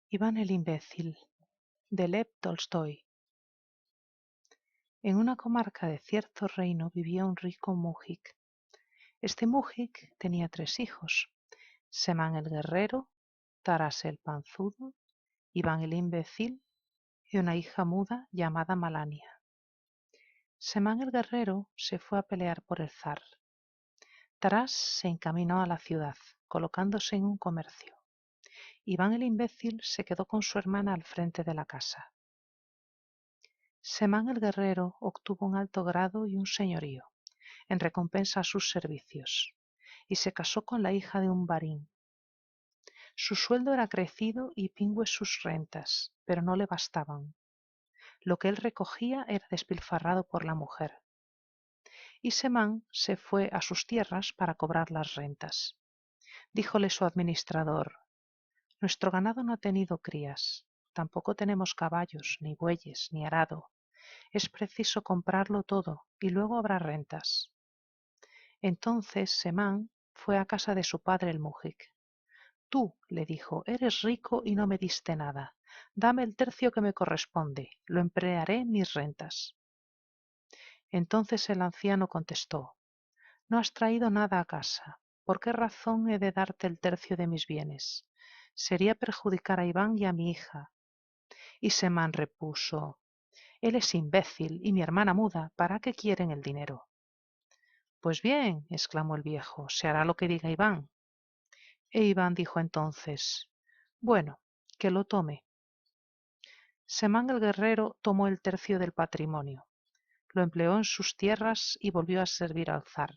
Iván el imbécil, de Lev Tolstoy. En una comarca de cierto reino vivía un rico mújic. Este mújic tenía 3 hijos: Semán el guerrero, Taras el panzudo, Iván el imbécil y una hija muda llamada Malania. Semán el guerrero se fue a pelear por el zar. Taras se encaminó a la ciudad, colocándose en un comercio. Iván el imbécil se quedó con su hermana al frente de la casa. Semán el guerrero obtuvo un alto grado y un señorío, en recompensa a sus servicios, y se casó con la hija de un barín. Su sueldo era crecido y pingües sus rentas, pero no le bastaban. Lo que él recogía era despilfarrado por la mujer. Y Semán se fue a sus tierras para cobrar las rentas. Díjole su administrador: nuestro ganado no ha tenido crías, tampoco tenemos caballos, ni bueyes, ni arado. Es preciso comprarlo todo y luego habrá rentas. Entonces Semán fue a casa de su padre el mújic. Tú, le dijo, eres rico y no me diste nada. Dame el tercio que me corresponde, lo emplearé en mis rentas. Entonces el anciano contestó: no has traído nada a casa. ¿Por qué razón he de darte el tercio de mis bienes? Sería perjudicar a Iván y a mi hija. Y Semán repuso: él es imbécil y mi hermana muda, ¿para qué quieren el dinero? Pues bien, exclamó el viejo, se hará lo que diga Iván. E Iván dijo entonces: bueno, que lo tome. Semán el guerrero tomó el tercio del patrimonio, lo empleó en sus tierras y volvió a servir al zar.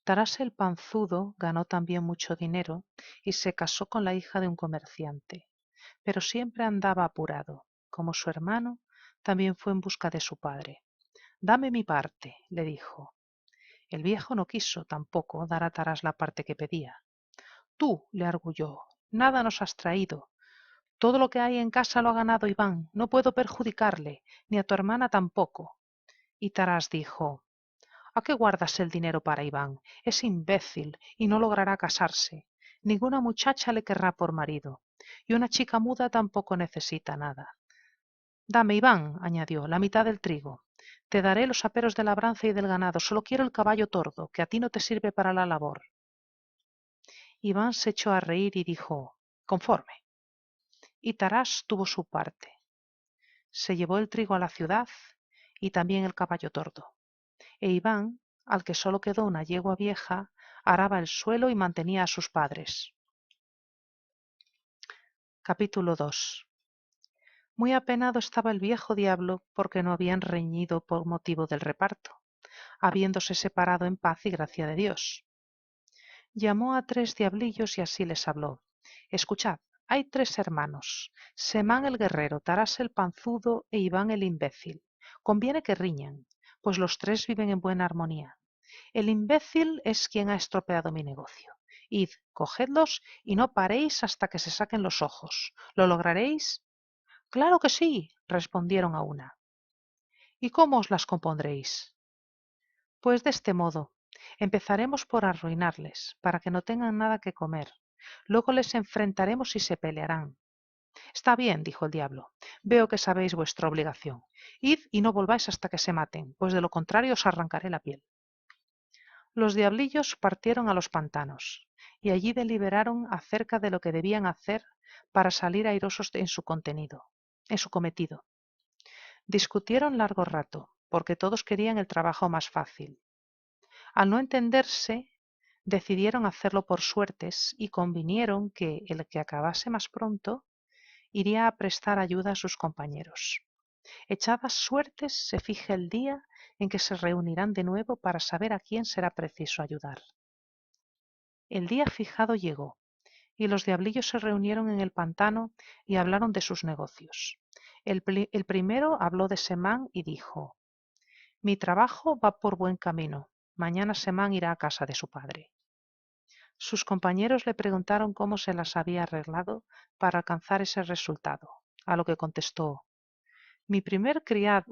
Taras el panzudo ganó también mucho dinero y se casó con la hija de un comerciante, pero siempre andaba apurado. Como su hermano, también fue en busca de su padre. Dame mi parte, le dijo. El viejo no quiso tampoco dar a Taras la parte que pedía. Tú, le arguyó, nada nos has traído. Todo lo que hay en casa lo ha ganado Iván, no puedo perjudicarle, ni a tu hermana tampoco. Y Taras dijo: ¿a qué guardas el dinero para Iván? Es imbécil y no logrará casarse. Ninguna muchacha le querrá por marido, y una chica muda tampoco necesita nada. Dame, Iván, añadió, la mitad del trigo. Te daré los aperos de labranza y del ganado, solo quiero el caballo tordo, que a ti no te sirve para la labor. Iván se echó a reír y dijo: conforme. Y Tarás tuvo su parte. Se llevó el trigo a la ciudad y también el caballo tordo. E Iván, al que solo quedó una yegua vieja, araba el suelo y mantenía a sus padres. Capítulo 2. Muy apenado estaba el viejo diablo porque no habían reñido por motivo del reparto, habiéndose separado en paz y gracia de Dios. Llamó a 3 diablillos y así les habló: escuchad, hay 3 hermanos, Semán el guerrero, Tarás el panzudo e Iván el imbécil. Conviene que riñan, pues los 3 viven en buena armonía. El imbécil es quien ha estropeado mi negocio. Id, cogedlos y no paréis hasta que se saquen los ojos. ¿Lo lograréis? Claro que sí, respondieron a una. ¿Y cómo os las compondréis? Pues de este modo: empezaremos por arruinarles, para que no tengan nada que comer. Luego les enfrentaremos y se pelearán. Está bien, dijo el diablo, veo que sabéis vuestra obligación. Id y no volváis hasta que se maten, pues de lo contrario os arrancaré la piel. Los diablillos partieron a los pantanos, y allí deliberaron acerca de lo que debían hacer para salir airosos en su cometido. Discutieron largo rato, porque todos querían el trabajo más fácil. Al no entenderse, decidieron hacerlo por suertes y convinieron que el que acabase más pronto iría a prestar ayuda a sus compañeros. Echadas suertes, se fija el día en que se reunirán de nuevo para saber a quién será preciso ayudar. El día fijado llegó, y los diablillos se reunieron en el pantano y hablaron de sus negocios. El primero habló de Semán y dijo: mi trabajo va por buen camino. Mañana Semán irá a casa de su padre. Sus compañeros le preguntaron cómo se las había arreglado para alcanzar ese resultado, a lo que contestó: mi primer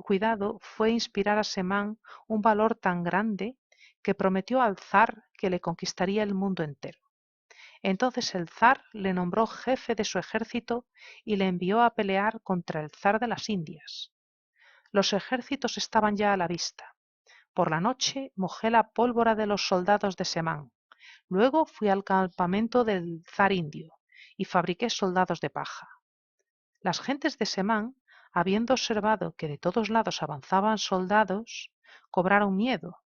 cuidado fue inspirar a Semán un valor tan grande que prometió al zar que le conquistaría el mundo entero. Entonces el zar le nombró jefe de su ejército y le envió a pelear contra el zar de las Indias. Los ejércitos estaban ya a la vista. Por la noche mojé la pólvora de los soldados de Semán. Luego fui al campamento del zar indio y fabriqué soldados de paja. Las gentes de Semán, habiendo observado que de todos lados avanzaban soldados, cobraron miedo.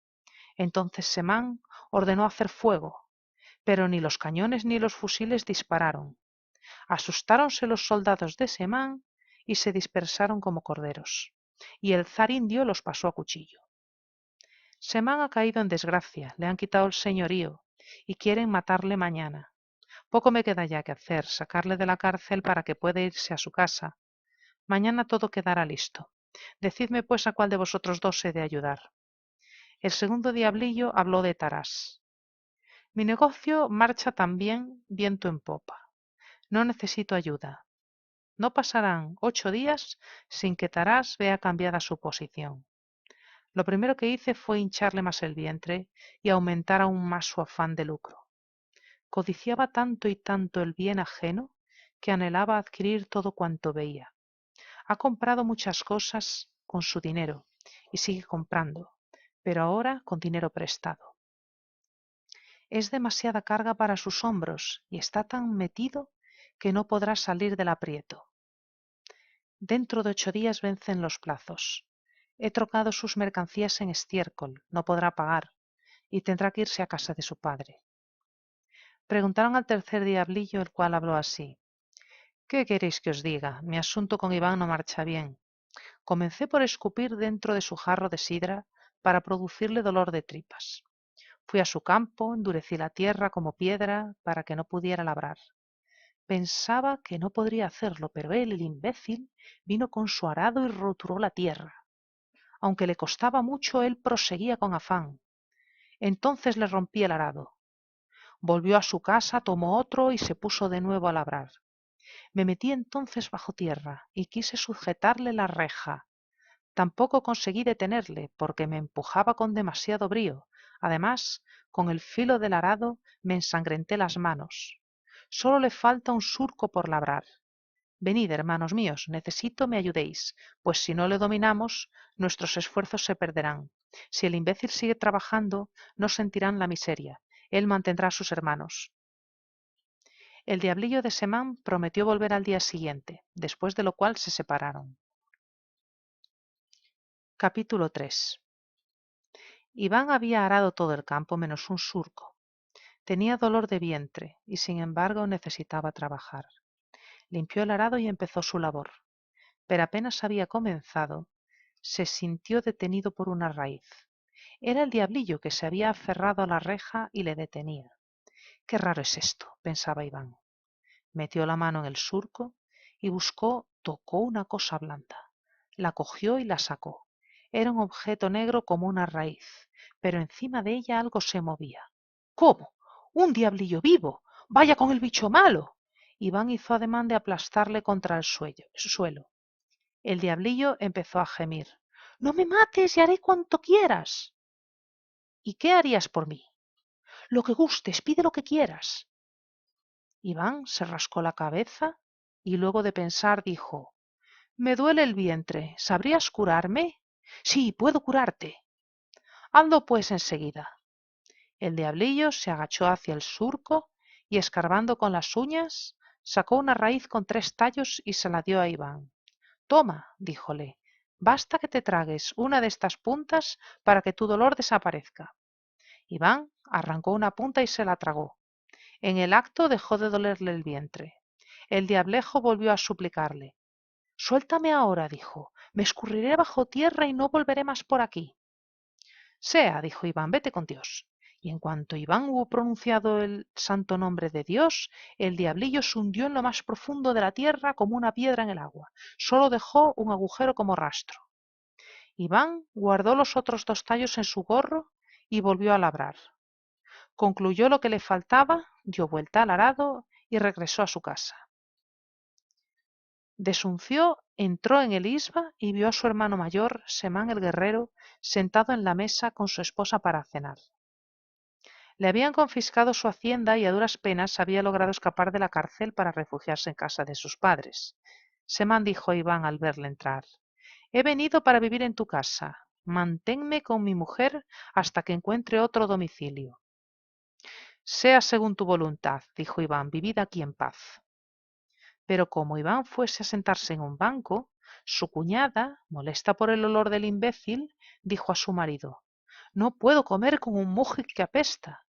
Entonces Semán ordenó hacer fuego, pero ni los cañones ni los fusiles dispararon. Asustáronse los soldados de Semán y se dispersaron como corderos, y el zar indio los pasó a cuchillo. Semán ha caído en desgracia, le han quitado el señorío y quieren matarle mañana. Poco me queda ya que hacer, sacarle de la cárcel para que pueda irse a su casa. Mañana todo quedará listo. Decidme pues a cuál de vosotros dos he de ayudar. El segundo diablillo habló de Tarás. Mi negocio marcha también viento en popa. No necesito ayuda. No pasarán 8 días sin que Tarás vea cambiada su posición. Lo primero que hice fue hincharle más el vientre y aumentar aún más su afán de lucro. Codiciaba tanto y tanto el bien ajeno que anhelaba adquirir todo cuanto veía. Ha comprado muchas cosas con su dinero y sigue comprando, pero ahora con dinero prestado. Es demasiada carga para sus hombros y está tan metido que no podrá salir del aprieto. Dentro de 8 días vencen los plazos. He trocado sus mercancías en estiércol, no podrá pagar y tendrá que irse a casa de su padre. Preguntaron al tercer diablillo, el cual habló así. ¿Qué queréis que os diga? Mi asunto con Iván no marcha bien. Comencé por escupir dentro de su jarro de sidra para producirle dolor de tripas. Fui a su campo, endurecí la tierra como piedra para que no pudiera labrar. Pensaba que no podría hacerlo, pero él, el imbécil, vino con su arado y roturó la tierra. Aunque le costaba mucho, él proseguía con afán. Entonces le rompí el arado. Volvió a su casa, tomó otro y se puso de nuevo a labrar. Me metí entonces bajo tierra y quise sujetarle la reja. Tampoco conseguí detenerle porque me empujaba con demasiado brío. Además, con el filo del arado me ensangrenté las manos. Solo le falta un surco por labrar. Venid, hermanos míos, necesito me ayudéis, pues si no le dominamos, nuestros esfuerzos se perderán. Si el imbécil sigue trabajando, no sentirán la miseria. Él mantendrá a sus hermanos. El diablillo de Semán prometió volver al día siguiente, después de lo cual se separaron. Capítulo 3. Iván había arado todo el campo menos un surco. Tenía dolor de vientre y sin embargo necesitaba trabajar. Limpió el arado y empezó su labor, pero apenas había comenzado, se sintió detenido por una raíz. Era el diablillo que se había aferrado a la reja y le detenía. Qué raro es esto, pensaba Iván. Metió la mano en el surco y tocó una cosa blanda. La cogió y la sacó. Era un objeto negro como una raíz, pero encima de ella algo se movía. ¿Cómo? ¡Un diablillo vivo! ¡Vaya con el bicho malo! Iván hizo ademán de aplastarle contra el suelo. El diablillo empezó a gemir. No me mates y haré cuanto quieras. ¿Y qué harías por mí? Lo que gustes, pide lo que quieras. Iván se rascó la cabeza y luego de pensar dijo, me duele el vientre, ¿sabrías curarme? Sí, puedo curarte. Ando pues enseguida. El diablillo se agachó hacia el surco y escarbando con las uñas, sacó una raíz con 3 tallos y se la dio a Iván. Toma, díjole, basta que te tragues una de estas puntas para que tu dolor desaparezca. Iván arrancó una punta y se la tragó. En el acto dejó de dolerle el vientre. El diablejo volvió a suplicarle. Suéltame ahora, dijo, me escurriré bajo tierra y no volveré más por aquí. Sea, dijo Iván, vete con Dios. Y en cuanto Iván hubo pronunciado el santo nombre de Dios, el diablillo se hundió en lo más profundo de la tierra como una piedra en el agua. Solo dejó un agujero como rastro. Iván guardó los otros 2 tallos en su gorro y volvió a labrar. Concluyó lo que le faltaba, dio vuelta al arado y regresó a su casa. Desunció, entró en el isba y vio a su hermano mayor, Semán el guerrero, sentado en la mesa con su esposa para cenar. Le habían confiscado su hacienda y a duras penas había logrado escapar de la cárcel para refugiarse en casa de sus padres. Semán dijo a Iván al verle entrar: He venido para vivir en tu casa. Manténme con mi mujer hasta que encuentre otro domicilio. Sea según tu voluntad, dijo Iván, vivid aquí en paz. Pero como Iván fuese a sentarse en un banco, su cuñada, molesta por el olor del imbécil, dijo a su marido: No puedo comer con un mujik que apesta.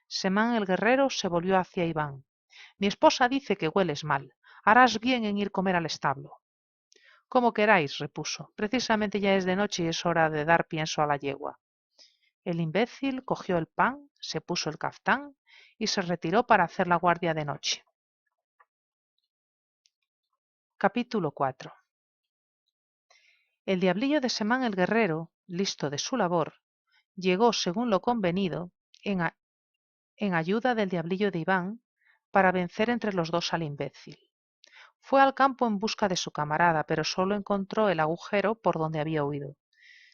Semán el guerrero se volvió hacia Iván. Mi esposa dice que hueles mal. Harás bien en ir comer al establo. Como queráis, repuso. Precisamente ya es de noche y es hora de dar pienso a la yegua. El imbécil cogió el pan, se puso el caftán y se retiró para hacer la guardia de noche. Capítulo 4. El diablillo de Semán el guerrero, listo de su labor, llegó, según lo convenido, en ayuda del diablillo de Iván para vencer entre los dos al imbécil. Fue al campo en busca de su camarada, pero solo encontró el agujero por donde había huido.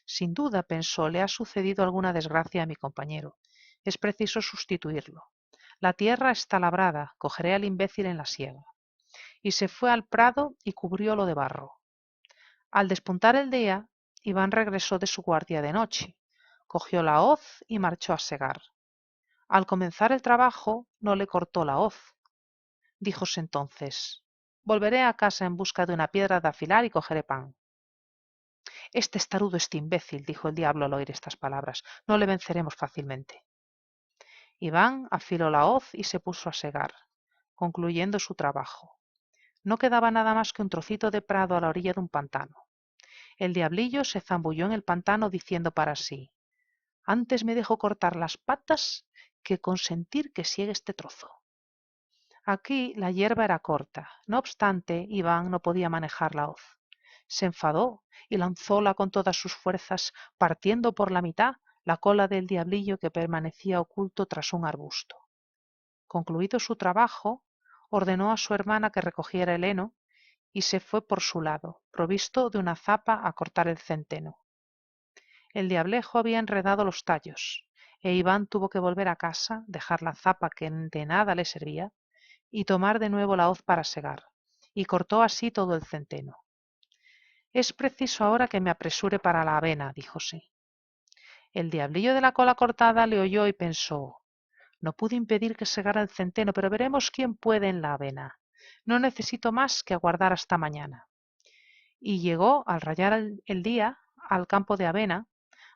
Sin duda, pensó, le ha sucedido alguna desgracia a mi compañero. Es preciso sustituirlo. La tierra está labrada, cogeré al imbécil en la siega. Y se fue al prado y cubriólo de barro. Al despuntar el día, Iván regresó de su guardia de noche, cogió la hoz y marchó a segar. Al comenzar el trabajo, no le cortó la hoz. Díjose entonces: Volveré a casa en busca de una piedra de afilar y cogeré pan. Este testarudo, este imbécil, dijo el diablo al oír estas palabras, no le venceremos fácilmente. Iván afiló la hoz y se puso a segar, concluyendo su trabajo. No quedaba nada más que un trocito de prado a la orilla de un pantano. El diablillo se zambulló en el pantano diciendo para sí: Antes me dejo cortar las patas que consentir que siegue este trozo. Aquí la hierba era corta, no obstante, Iván no podía manejar la hoz. Se enfadó y lanzóla con todas sus fuerzas, partiendo por la mitad la cola del diablillo que permanecía oculto tras un arbusto. Concluido su trabajo, ordenó a su hermana que recogiera el heno y se fue por su lado, provisto de una zapa a cortar el centeno. El diablejo había enredado los tallos, e Iván tuvo que volver a casa, dejar la zapa que de nada le servía, y tomar de nuevo la hoz para segar, y cortó así todo el centeno. Es preciso ahora que me apresure para la avena, díjose. El diablillo de la cola cortada le oyó y pensó: No pude impedir que segara el centeno, pero veremos quién puede en la avena. No necesito más que aguardar hasta mañana. Y llegó, al rayar el día, al campo de avena,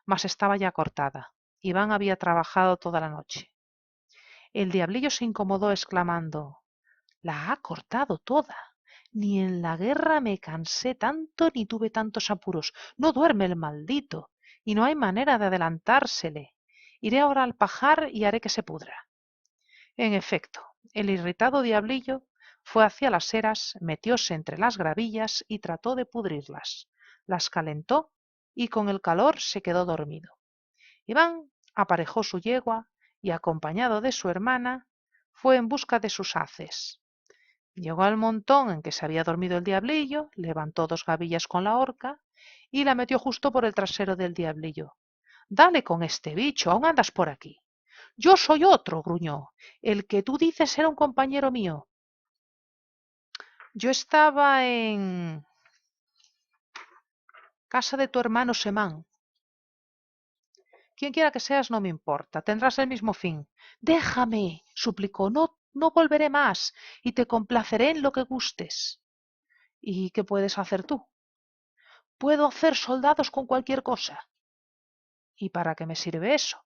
mas estaba ya cortada. Iván había trabajado toda la noche. El diablillo se incomodó exclamando: La ha cortado toda. Ni en la guerra me cansé tanto ni tuve tantos apuros. No duerme el maldito, y no hay manera de adelantársele. Iré ahora al pajar y haré que se pudra. En efecto, el irritado diablillo fue hacia las eras, metióse entre las gravillas y trató de pudrirlas. Las calentó y con el calor se quedó dormido. Iván aparejó su yegua y, acompañado de su hermana, fue en busca de sus haces. Llegó al montón en que se había dormido el diablillo, levantó 2 gavillas con la horca y la metió justo por el trasero del diablillo. Dale con este bicho, aún andas por aquí. Yo soy otro, gruñó. El que tú dices era un compañero mío. Yo estaba en casa de tu hermano Semán. Quien quiera que seas no me importa, tendrás el mismo fin. Déjame, suplicó, no volveré más y te complaceré en lo que gustes. ¿Y qué puedes hacer tú? Puedo hacer soldados con cualquier cosa. ¿Y para qué me sirve eso?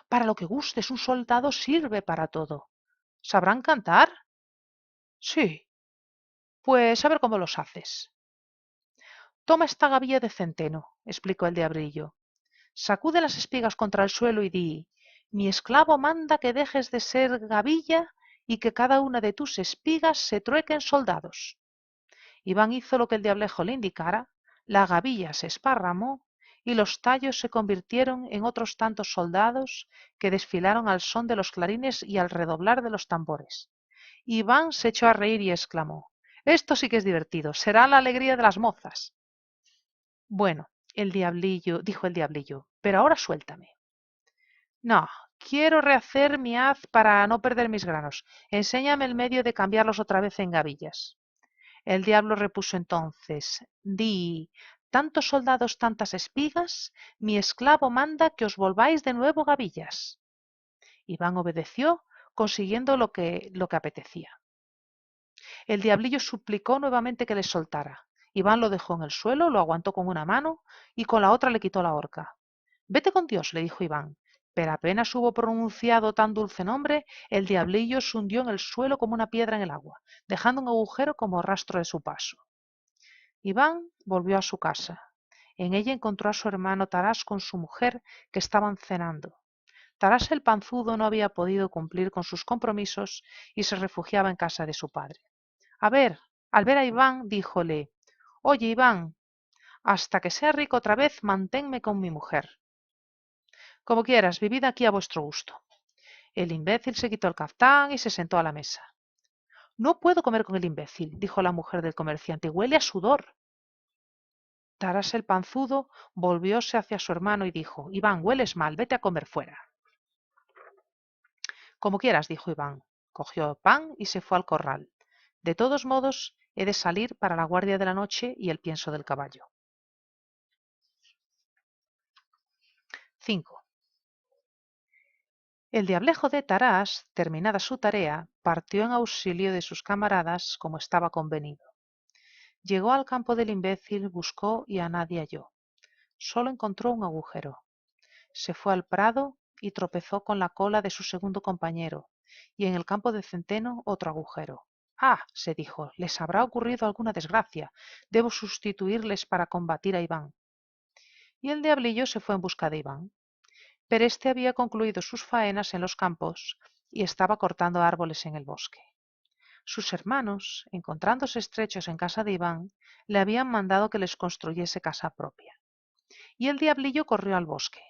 Para lo que gustes, un soldado sirve para todo. ¿Sabrán cantar? Sí. Pues a ver cómo los haces. Toma esta gavilla de centeno, explicó el diablillo. Sacude las espigas contra el suelo y di: Mi esclavo manda que dejes de ser gavilla y que cada una de tus espigas se trueque en soldados. Iván hizo lo que el diablejo le indicara, la gavilla se esparramó y los tallos se convirtieron en otros tantos soldados que desfilaron al son de los clarines y al redoblar de los tambores. Iván se echó a reír y exclamó: Esto sí que es divertido, será la alegría de las mozas. Bueno, dijo el diablillo, pero ahora suéltame. No, quiero rehacer mi haz para no perder mis granos. Enséñame el medio de cambiarlos otra vez en gavillas. El diablo repuso entonces, di, tantos soldados, tantas espigas, mi esclavo manda que os volváis de nuevo gavillas. Iván obedeció, consiguiendo lo que apetecía. El diablillo suplicó nuevamente que le soltara. Iván lo dejó en el suelo, lo aguantó con una mano y con la otra le quitó la horca. Vete con Dios, le dijo Iván. Pero apenas hubo pronunciado tan dulce nombre, el diablillo se hundió en el suelo como una piedra en el agua, dejando un agujero como rastro de su paso. Iván volvió a su casa. En ella encontró a su hermano Tarás con su mujer, que estaban cenando. Tarás el panzudo no había podido cumplir con sus compromisos y se refugiaba en casa de su padre. Al ver a Iván, díjole, oye, Iván, hasta que sea rico otra vez, manténme con mi mujer. Como quieras, vivid aquí a vuestro gusto. El imbécil se quitó el caftán y se sentó a la mesa. No puedo comer con el imbécil, dijo la mujer del comerciante, huele a sudor. Tarás el panzudo volvióse hacia su hermano y dijo, Iván, hueles mal, vete a comer fuera. Como quieras, dijo Iván. Cogió pan y se fue al corral. De todos modos, he de salir para la guardia de la noche y el pienso del caballo. 5. El diablejo de Tarás, terminada su tarea, partió en auxilio de sus camaradas como estaba convenido. Llegó al campo del imbécil, buscó y a nadie halló. Solo encontró un agujero. Se fue al prado y tropezó con la cola de su segundo compañero, y en el campo de centeno otro agujero. Ah, se dijo, les habrá ocurrido alguna desgracia. Debo sustituirles para combatir a Iván. Y el diablillo se fue en busca de Iván. Pero éste había concluido sus faenas en los campos y estaba cortando árboles en el bosque. Sus hermanos, encontrándose estrechos en casa de Iván, le habían mandado que les construyese casa propia. Y el diablillo corrió al bosque,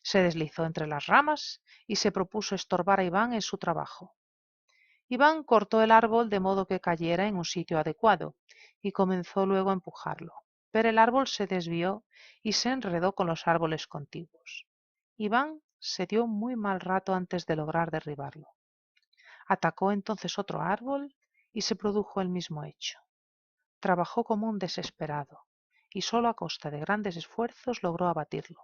se deslizó entre las ramas y se propuso estorbar a Iván en su trabajo. Iván cortó el árbol de modo que cayera en un sitio adecuado y comenzó luego a empujarlo, pero el árbol se desvió y se enredó con los árboles contiguos. Iván se dio muy mal rato antes de lograr derribarlo. Atacó entonces otro árbol y se produjo el mismo hecho. Trabajó como un desesperado y solo a costa de grandes esfuerzos logró abatirlo.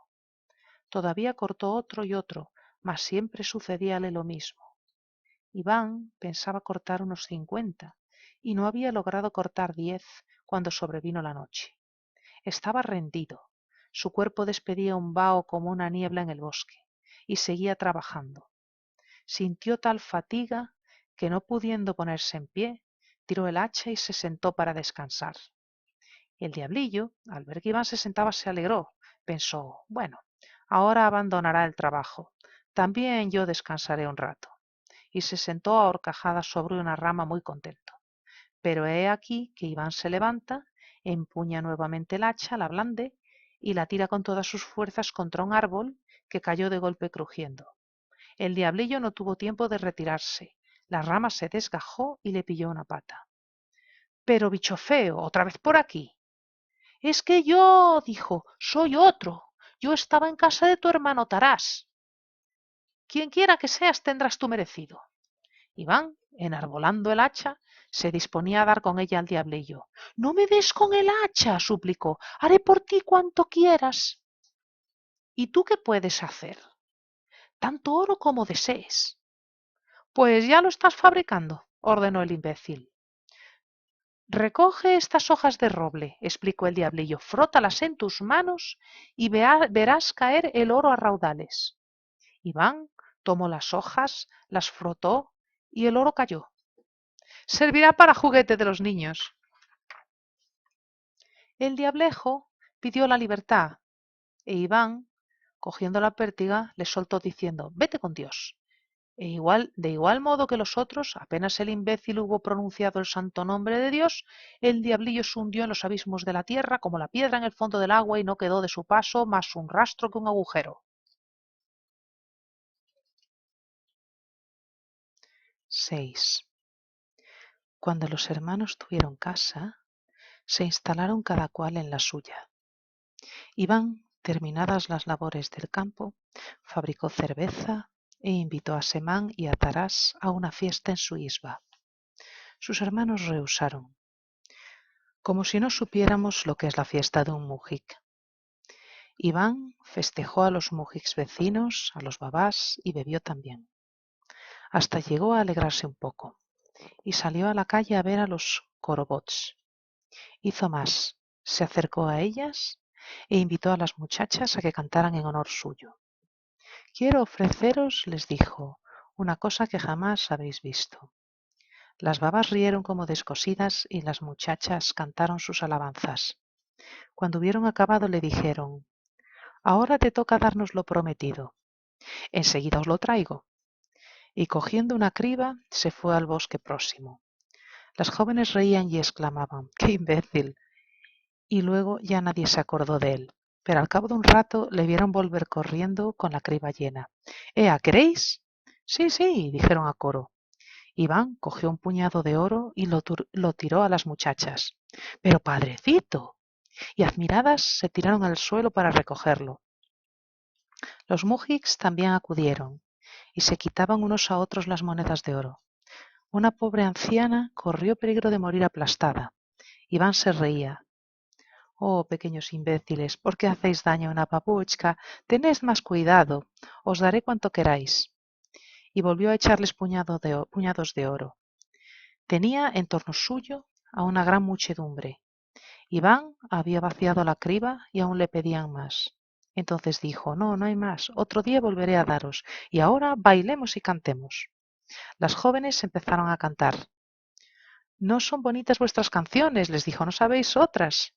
Todavía cortó otro y otro, mas siempre sucedíale lo mismo. Iván pensaba cortar unos 50 y no había logrado cortar 10 cuando sobrevino la noche. Estaba rendido. Su cuerpo despedía un vaho como una niebla en el bosque y seguía trabajando. Sintió tal fatiga que no pudiendo ponerse en pie, tiró el hacha y se sentó para descansar. El diablillo, al ver que Iván se sentaba, se alegró. Pensó, bueno, ahora abandonará el trabajo. También yo descansaré un rato. Y se sentó a horcajadas sobre una rama muy contento. Pero he aquí que Iván se levanta, empuña nuevamente el hacha, la blande y la tira con todas sus fuerzas contra un árbol que cayó de golpe crujiendo. El diablillo no tuvo tiempo de retirarse. La rama se desgajó y le pilló una pata. Pero bicho feo, otra vez por aquí. Es que yo, dijo, soy otro. Yo estaba en casa de tu hermano Tarás. Quien quiera que seas tendrás tu merecido. Iván, enarbolando el hacha, se disponía a dar con ella al diablillo. No me des con el hacha, suplicó. Haré por ti cuanto quieras. ¿Y tú qué puedes hacer? Tanto oro como desees. Pues ya lo estás fabricando, ordenó el imbécil. Recoge estas hojas de roble, explicó el diablillo, frótalas en tus manos y verás caer el oro a raudales. Iván tomó las hojas, las frotó y el oro cayó. Servirá para juguete de los niños. El diablejo pidió la libertad e Iván, cogiendo la pértiga, le soltó diciendo, vete con Dios. De igual modo que los otros, apenas el imbécil hubo pronunciado el santo nombre de Dios, el diablillo se hundió en los abismos de la tierra como la piedra en el fondo del agua y no quedó de su paso más un rastro que un agujero. 6. Cuando los hermanos tuvieron casa, se instalaron cada cual en la suya. Iván, terminadas las labores del campo, fabricó cerveza e invitó a Semán y a Tarás a una fiesta en su isba. Sus hermanos rehusaron, como si no supiéramos lo que es la fiesta de un mujik. Iván festejó a los mujiks vecinos, a los babás, y bebió también. Hasta llegó a alegrarse un poco, y salió a la calle a ver a los korobots. Hizo más, se acercó a ellas e invitó a las muchachas a que cantaran en honor suyo. Quiero ofreceros, les dijo, una cosa que jamás habéis visto. Las babas rieron como descosidas y las muchachas cantaron sus alabanzas. Cuando hubieron acabado le dijeron, ahora te toca darnos lo prometido. Enseguida os lo traigo. Y cogiendo una criba se fue al bosque próximo. Las jóvenes reían y exclamaban, ¡qué imbécil! Y luego ya nadie se acordó de él. Pero al cabo de un rato le vieron volver corriendo con la criba llena. ¡Ea, queréis! Sí, sí, dijeron a coro. Iván cogió un puñado de oro y lo tiró a las muchachas. ¡Pero padrecito! Y admiradas se tiraron al suelo para recogerlo. Los mujiks también acudieron y se quitaban unos a otros las monedas de oro. Una pobre anciana corrió peligro de morir aplastada. Iván se reía. Oh, pequeños imbéciles, ¿por qué hacéis daño a una babuchka? Tened más cuidado, os daré cuanto queráis. Y volvió a echarles puñados de oro. Tenía en torno suyo a una gran muchedumbre. Iván había vaciado la criba y aún le pedían más. Entonces dijo, no, no hay más, otro día volveré a daros, y ahora bailemos y cantemos. Las jóvenes empezaron a cantar. No son bonitas vuestras canciones, les dijo, ¿no sabéis otras?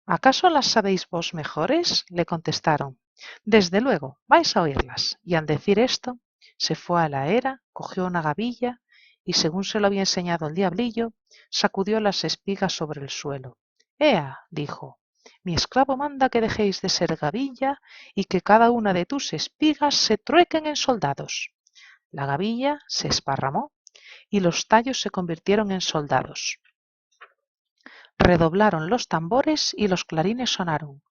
¿Acaso las sabéis vos mejores? Le contestaron. Desde luego, vais a oírlas. Y al decir esto, se fue a la era, cogió una gavilla y, según se lo había enseñado el diablillo, sacudió las espigas sobre el suelo. Ea, dijo, mi esclavo manda que dejéis de ser gavilla y que cada una de tus espigas se truequen en soldados. La gavilla se esparramó y los tallos se convirtieron en soldados. Redoblaron los tambores y los clarines sonaron.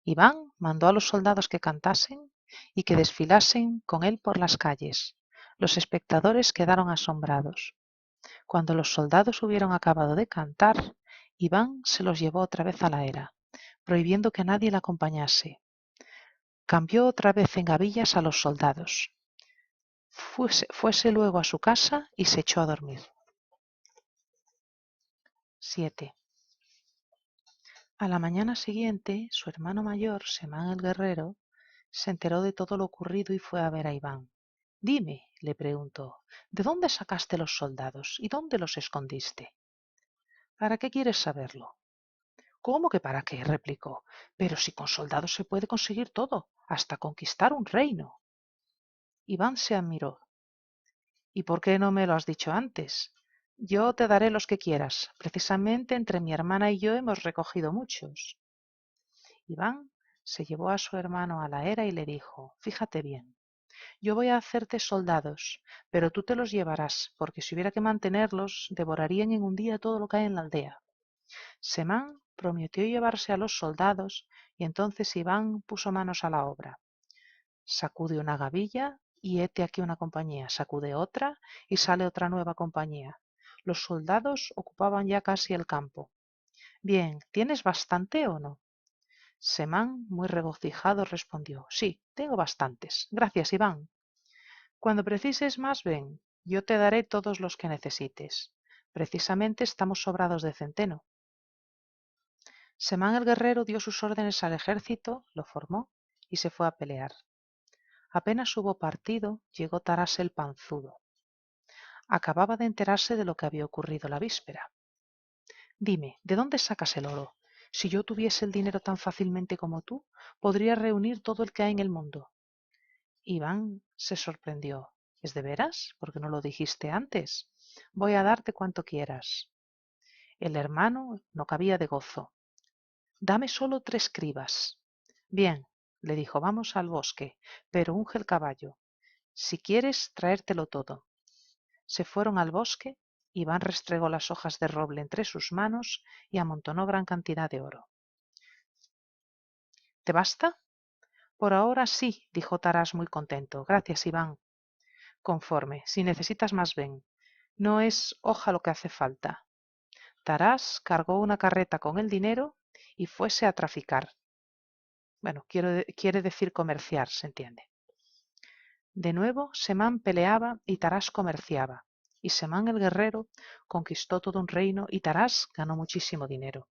Iván mandó a los soldados que cantasen y que desfilasen con él por las calles. Los espectadores quedaron asombrados. Cuando los soldados hubieron acabado de cantar, Iván se los llevó otra vez a la era, prohibiendo que nadie le acompañase. Cambió otra vez en gavillas a los soldados. Fuese luego a su casa y se echó a dormir. 7. A la mañana siguiente, su hermano mayor, Semán el guerrero, se enteró de todo lo ocurrido y fue a ver a Iván. Dime, le preguntó, ¿de dónde sacaste los soldados y dónde los escondiste? ¿Para qué quieres saberlo? ¿Cómo que para qué? Replicó. Pero si con soldados se puede conseguir todo, hasta conquistar un reino. Iván se admiró. ¿Y por qué no me lo has dicho antes? Yo te daré los que quieras. Precisamente entre mi hermana y yo hemos recogido muchos. Iván se llevó a su hermano a la era y le dijo, fíjate bien, yo voy a hacerte soldados, pero tú te los llevarás, porque si hubiera que mantenerlos, devorarían en un día todo lo que hay en la aldea. Semán prometió llevarse a los soldados y entonces Iván puso manos a la obra. Sacude una gavilla y hete aquí una compañía, sacude otra y sale otra nueva compañía. Los soldados ocupaban ya casi el campo. Bien, ¿tienes bastante o no? Semán, muy regocijado, respondió, sí, tengo bastantes. Gracias, Iván. Cuando precises más, ven, yo te daré todos los que necesites. Precisamente estamos sobrados de centeno. Semán el guerrero dio sus órdenes al ejército, lo formó y se fue a pelear. Apenas hubo partido, llegó Tarás el panzudo. Acababa de enterarse de lo que había ocurrido la víspera. Dime, ¿de dónde sacas el oro? Si yo tuviese el dinero tan fácilmente como tú, podría reunir todo el que hay en el mundo. Iván se sorprendió. ¿Es de veras? ¿Por qué no lo dijiste antes? Voy a darte cuanto quieras. El hermano no cabía de gozo. Dame solo 3 cribas. Bien, le dijo, vamos al bosque, pero unge el caballo. Si quieres, traértelo todo. Se fueron al bosque, Iván restregó las hojas de roble entre sus manos y amontonó gran cantidad de oro. ¿Te basta? Por ahora sí, dijo Tarás muy contento. Gracias, Iván. Conforme, si necesitas más ven. No es hoja lo que hace falta. Tarás cargó una carreta con el dinero y fuese a traficar. Bueno, quiere decir comerciar, se entiende. De nuevo, Semán peleaba y Tarás comerciaba. Y Semán el guerrero conquistó todo un reino y Tarás ganó muchísimo dinero.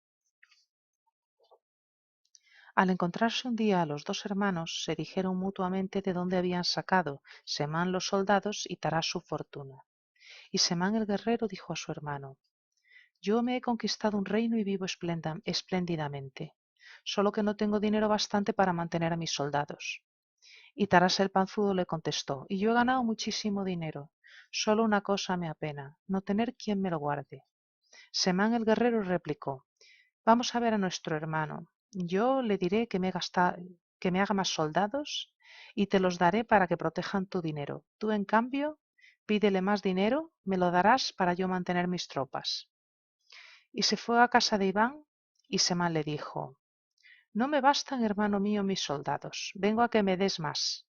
Al encontrarse un día los dos hermanos, se dijeron mutuamente de dónde habían sacado Semán los soldados y Tarás su fortuna. Y Semán el guerrero dijo a su hermano: Yo me he conquistado un reino y vivo espléndidamente, solo que no tengo dinero bastante para mantener a mis soldados. Y Tarás el panzudo le contestó: Y yo he ganado muchísimo dinero, solo una cosa me apena, no tener quien me lo guarde. Semán el guerrero replicó: Vamos a ver a nuestro hermano. Yo le diré que me haga más soldados y te los daré para que protejan tu dinero. Tú, en cambio, pídele más dinero, me lo darás para yo mantener mis tropas. Y se fue a casa de Iván y Semán le dijo: No me bastan, hermano mío, mis soldados. Vengo a que me des más.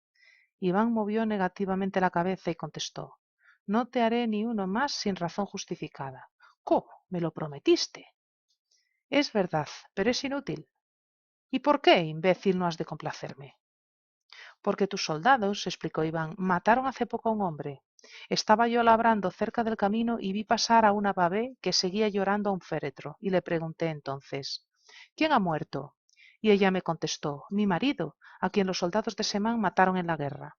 Iván movió negativamente la cabeza y contestó: No te haré ni uno más sin razón justificada. ¿Cómo? ¿Me lo prometiste? Es verdad, pero es inútil. ¿Y por qué, imbécil, no has de complacerme? Porque tus soldados, explicó Iván, mataron hace poco a un hombre. Estaba yo labrando cerca del camino y vi pasar a una babé que seguía llorando a un féretro, y le pregunté entonces: ¿Quién ha muerto? Y ella me contestó: Mi marido, a quien los soldados de Semán mataron en la guerra.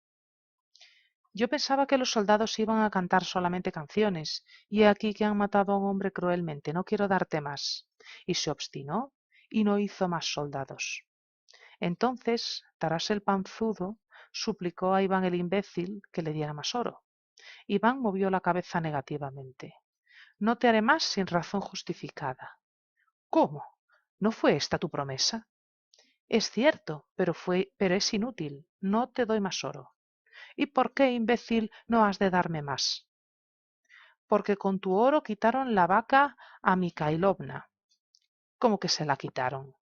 Yo pensaba que los soldados iban a cantar solamente canciones, y he aquí que han matado a un hombre cruelmente. No quiero darte más. Y se obstinó y no hizo más soldados. Entonces Tarás el panzudo suplicó a Iván el imbécil que le diera más oro. Iván movió la cabeza negativamente. No te haré más sin razón justificada. ¿Cómo? ¿No fue esta tu promesa? Es cierto, pero es inútil. No te doy más oro. ¿Y por qué, imbécil, no has de darme más? Porque con tu oro quitaron la vaca a Mikhailovna. ¿Cómo que se la quitaron?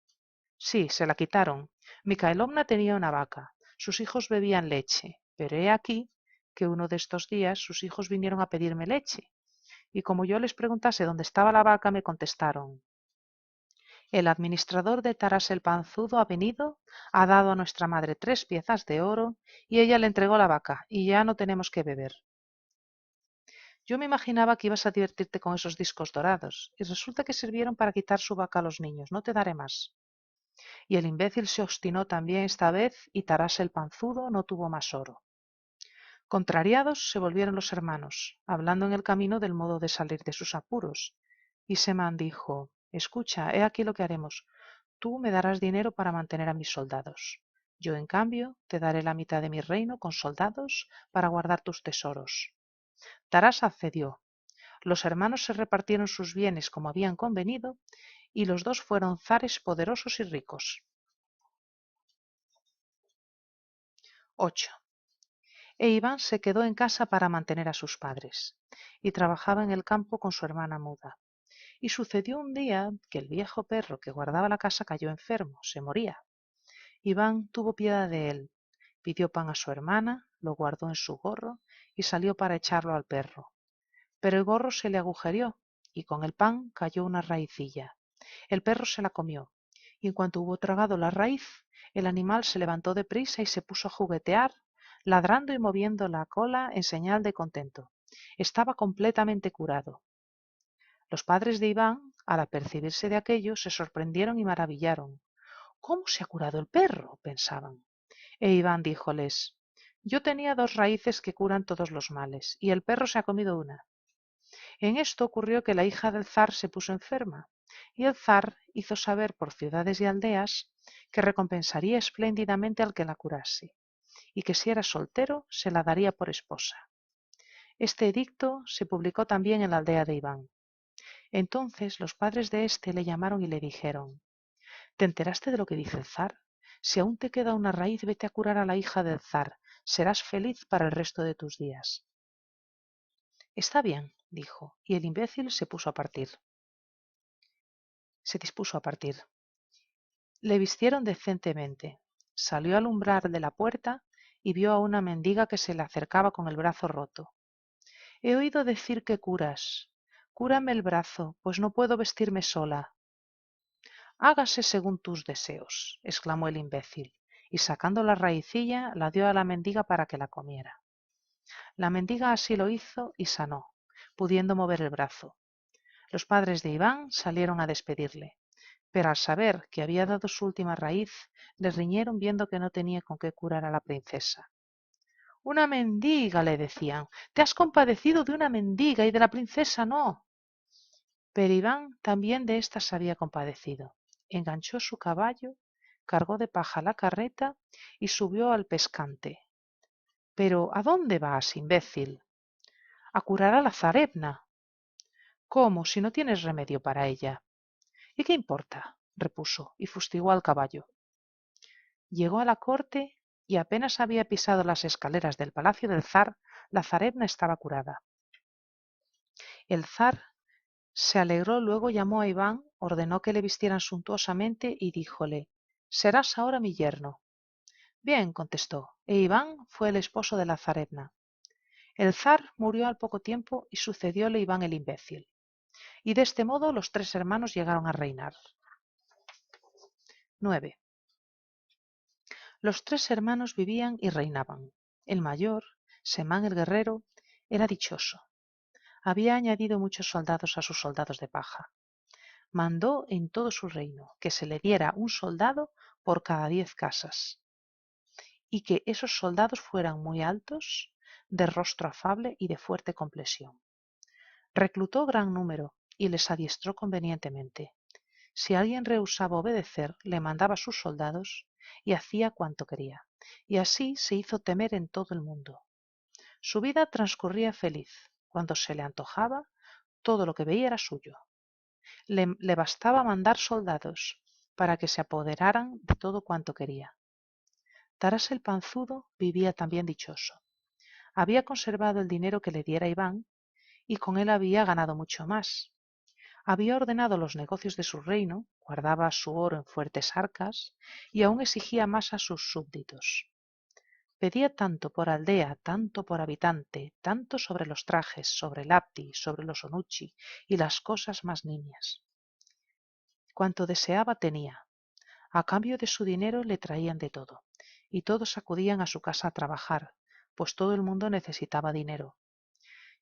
Sí, se la quitaron. Mikhailovna tenía una vaca. Sus hijos bebían leche, pero he aquí que uno de estos días sus hijos vinieron a pedirme leche. Y como yo les preguntase dónde estaba la vaca, me contestaron: El administrador de Taras el Panzudo ha venido, ha dado a nuestra madre 3 piezas de oro y ella le entregó la vaca y ya no tenemos que beber. Yo me imaginaba que ibas a divertirte con esos discos dorados y resulta que sirvieron para quitar su vaca a los niños. No te daré más. Y el imbécil se obstinó también esta vez y Tarás el Panzudo no tuvo más oro. Contrariados se volvieron los hermanos, hablando en el camino del modo de salir de sus apuros. Y Semán dijo: Escucha, he aquí lo que haremos. Tú me darás dinero para mantener a mis soldados. Yo, en cambio, te daré la mitad de mi reino con soldados para guardar tus tesoros. Tarás accedió. Los hermanos se repartieron sus bienes como habían convenido, y los dos fueron zares poderosos y ricos. 8. E Iván se quedó en casa para mantener a sus padres, y trabajaba en el campo con su hermana muda. Y sucedió un día que el viejo perro que guardaba la casa cayó enfermo, se moría. Iván tuvo piedad de él, pidió pan a su hermana, lo guardó en su gorro y salió para echarlo al perro. Pero el gorro se le agujereó y con el pan cayó una raicilla. El perro se la comió, y en cuanto hubo tragado la raíz, el animal se levantó deprisa y se puso a juguetear, ladrando y moviendo la cola en señal de contento. Estaba completamente curado. Los padres de Iván, al apercibirse de aquello, se sorprendieron y maravillaron. ¿Cómo se ha curado el perro?, pensaban. E Iván díjoles: Yo tenía 2 raíces que curan todos los males, y el perro se ha comido una. En esto ocurrió que la hija del zar se puso enferma, y el zar hizo saber por ciudades y aldeas que recompensaría espléndidamente al que la curase, y que si era soltero se la daría por esposa. Este edicto se publicó también en la aldea de Iván. Entonces los padres de éste le llamaron y le dijeron: ¿Te enteraste de lo que dice el zar? Si aún te queda una raíz, vete a curar a la hija del zar. Serás feliz para el resto de tus días. Está bien, dijo, y el imbécil se dispuso a partir. Le vistieron decentemente. Salió al umbral de la puerta y vio a una mendiga que se le acercaba con el brazo roto. He oído decir que curas. Cúrame el brazo, pues no puedo vestirme sola. Hágase según tus deseos, exclamó el imbécil, y sacando la raicilla la dio a la mendiga para que la comiera. La mendiga así lo hizo y sanó, pudiendo mover el brazo. Los padres de Iván salieron a despedirle, pero al saber que había dado su última raíz, le riñeron viendo que no tenía con qué curar a la princesa. Una mendiga, le decían. Te has compadecido de una mendiga y de la princesa no. Pero Iván también de ésta se había compadecido. Enganchó su caballo, cargó de paja la carreta y subió al pescante. Pero ¿a dónde vas, imbécil? A curar a la Zarebna. ¿Cómo, si no tienes remedio para ella? ¿Y qué importa? Repuso, y fustigó al caballo. Llegó a la corte y apenas había pisado las escaleras del palacio del zar, la Zarebna estaba curada. El zar se alegró, luego llamó a Iván, ordenó que le vistieran suntuosamente y díjole: «Serás ahora mi yerno». «Bien», contestó, e Iván fue el esposo de la Zarebna. El zar murió al poco tiempo y sucedióle Iván el imbécil. Y de este modo los tres hermanos llegaron a reinar. 9. Los tres hermanos vivían y reinaban. El mayor, Semán el guerrero, era dichoso. Había añadido muchos soldados a sus soldados de paja. Mandó en todo su reino que se le diera un soldado por cada 10 casas, y que esos soldados fueran muy altos, de rostro afable y de fuerte complexión. Reclutó gran número y les adiestró convenientemente. Si alguien rehusaba obedecer, le mandaba a sus soldados y hacía cuanto quería, y así se hizo temer en todo el mundo. Su vida transcurría feliz. Cuando se le antojaba, todo lo que veía era suyo. Le bastaba mandar soldados para que se apoderaran de todo cuanto quería. Taras el panzudo vivía también dichoso. Había conservado el dinero que le diera Iván y con él había ganado mucho más. Había ordenado los negocios de su reino, guardaba su oro en fuertes arcas y aún exigía más a sus súbditos. Pedía tanto por aldea, tanto por habitante, tanto sobre los trajes, sobre el abdi, sobre los onuchi y las cosas más nimias. Cuanto deseaba tenía. A cambio de su dinero le traían de todo, y todos acudían a su casa a trabajar, pues todo el mundo necesitaba dinero.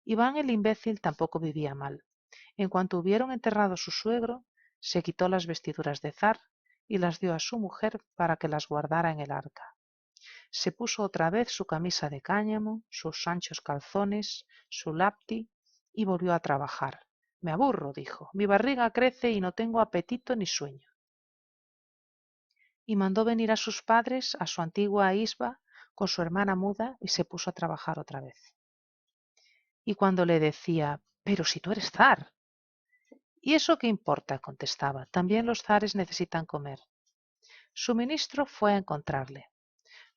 Iván el imbécil tampoco vivía mal. En cuanto hubieron enterrado a su suegro, se quitó las vestiduras de zar y las dio a su mujer para que las guardara en el arca. Se puso otra vez su camisa de cáñamo, sus anchos calzones, su lapti y volvió a trabajar. Me aburro, dijo. Mi barriga crece y no tengo apetito ni sueño. Y mandó venir a sus padres, a su antigua isba, con su hermana muda, y se puso a trabajar otra vez. Y cuando le decía: «Pero si tú eres zar». «¿Y eso qué importa?», contestaba. «También los zares necesitan comer». Su ministro fue a encontrarle.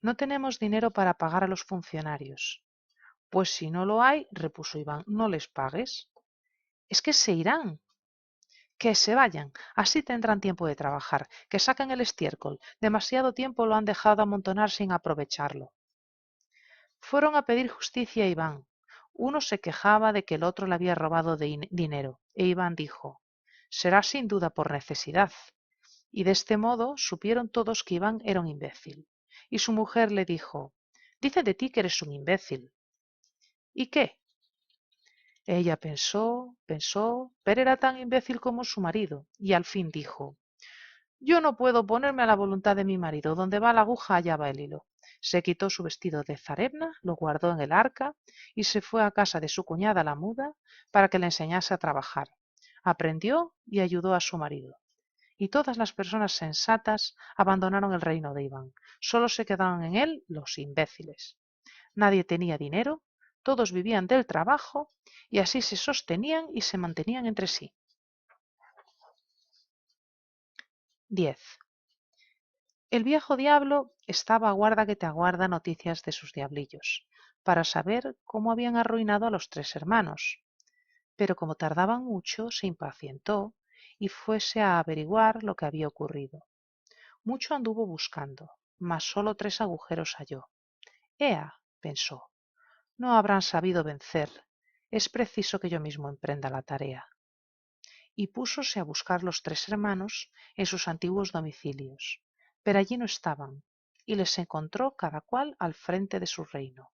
«No tenemos dinero para pagar a los funcionarios». «Pues si no lo hay», repuso Iván, «no les pagues». «Es que se irán». «Que se vayan, así tendrán tiempo de trabajar, que saquen el estiércol, demasiado tiempo lo han dejado amontonar sin aprovecharlo». Fueron a pedir justicia a Iván. Uno se quejaba de que el otro le había robado dinero, e Iván dijo: «Será sin duda por necesidad». Y de este modo supieron todos que Iván era un imbécil. Y su mujer le dijo: «Dice de ti que eres un imbécil». «¿Y qué?». Ella pensó, pero era tan imbécil como su marido, y al fin dijo: «Yo no puedo ponerme a la voluntad de mi marido. Donde va la aguja, allá va el hilo». Se quitó su vestido de zarebna, lo guardó en el arca y se fue a casa de su cuñada la muda para que le enseñase a trabajar. Aprendió y ayudó a su marido. Y todas las personas sensatas abandonaron el reino de Iván. Solo se quedaron en él los imbéciles. Nadie tenía dinero, todos vivían del trabajo y así se sostenían y se mantenían entre sí. 10. El viejo diablo estaba a guarda que te aguarda noticias de sus diablillos, para saber cómo habían arruinado a los tres hermanos. Pero como tardaban mucho, se impacientó y fuese a averiguar lo que había ocurrido. Mucho anduvo buscando, mas solo 3 agujeros halló. Ea, pensó, no habrán sabido vencer, es preciso que yo mismo emprenda la tarea. Y púsose a buscar los 3 hermanos en sus antiguos domicilios, pero allí no estaban, y les encontró cada cual al frente de su reino.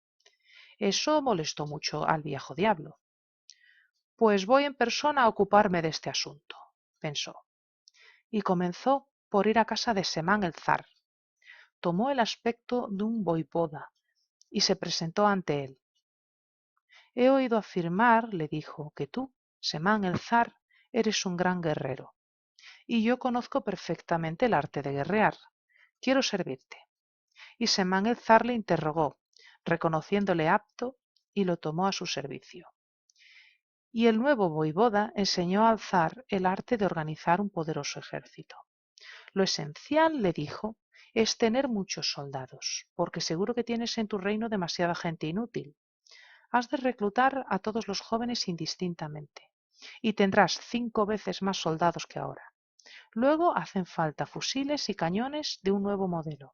Eso molestó mucho al viejo diablo. Pues voy en persona a ocuparme de este asunto, pensó, y comenzó por ir a casa de Semán el zar. Tomó el aspecto de un voivoda y se presentó ante él. He oído afirmar, le dijo, que tú, Semán el zar, eres un gran guerrero, y yo conozco perfectamente el arte de guerrear. Quiero servirte. Y Semán el zar le interrogó, reconociéndole apto, y lo tomó a su servicio. Y el nuevo voivoda enseñó al zar el arte de organizar un poderoso ejército. Lo esencial, le dijo, es tener muchos soldados, porque seguro que tienes en tu reino demasiada gente inútil. Has de reclutar a todos los jóvenes indistintamente, y tendrás 5 veces más soldados que ahora. Luego hacen falta fusiles y cañones de un nuevo modelo.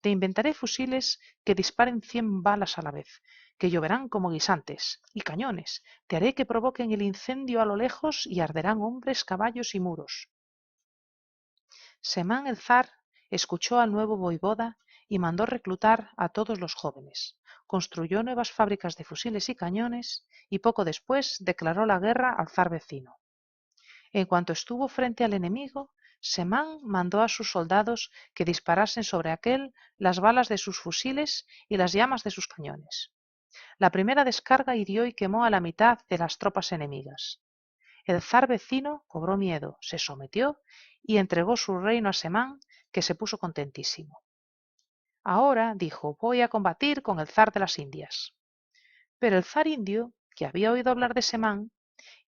Te inventaré fusiles que disparen 100 balas a la vez, que lloverán como guisantes, y cañones. Te haré que provoquen el incendio a lo lejos y arderán hombres, caballos y muros. Semán el zar escuchó al nuevo voivoda y mandó reclutar a todos los jóvenes. Construyó nuevas fábricas de fusiles y cañones y poco después declaró la guerra al zar vecino. En cuanto estuvo frente al enemigo, Semán mandó a sus soldados que disparasen sobre aquél las balas de sus fusiles y las llamas de sus cañones. La primera descarga hirió y quemó a la mitad de las tropas enemigas. El zar vecino cobró miedo, se sometió y entregó su reino a Semán, que se puso contentísimo. Ahora, dijo, voy a combatir con el zar de las Indias. Pero el zar indio, que había oído hablar de Semán,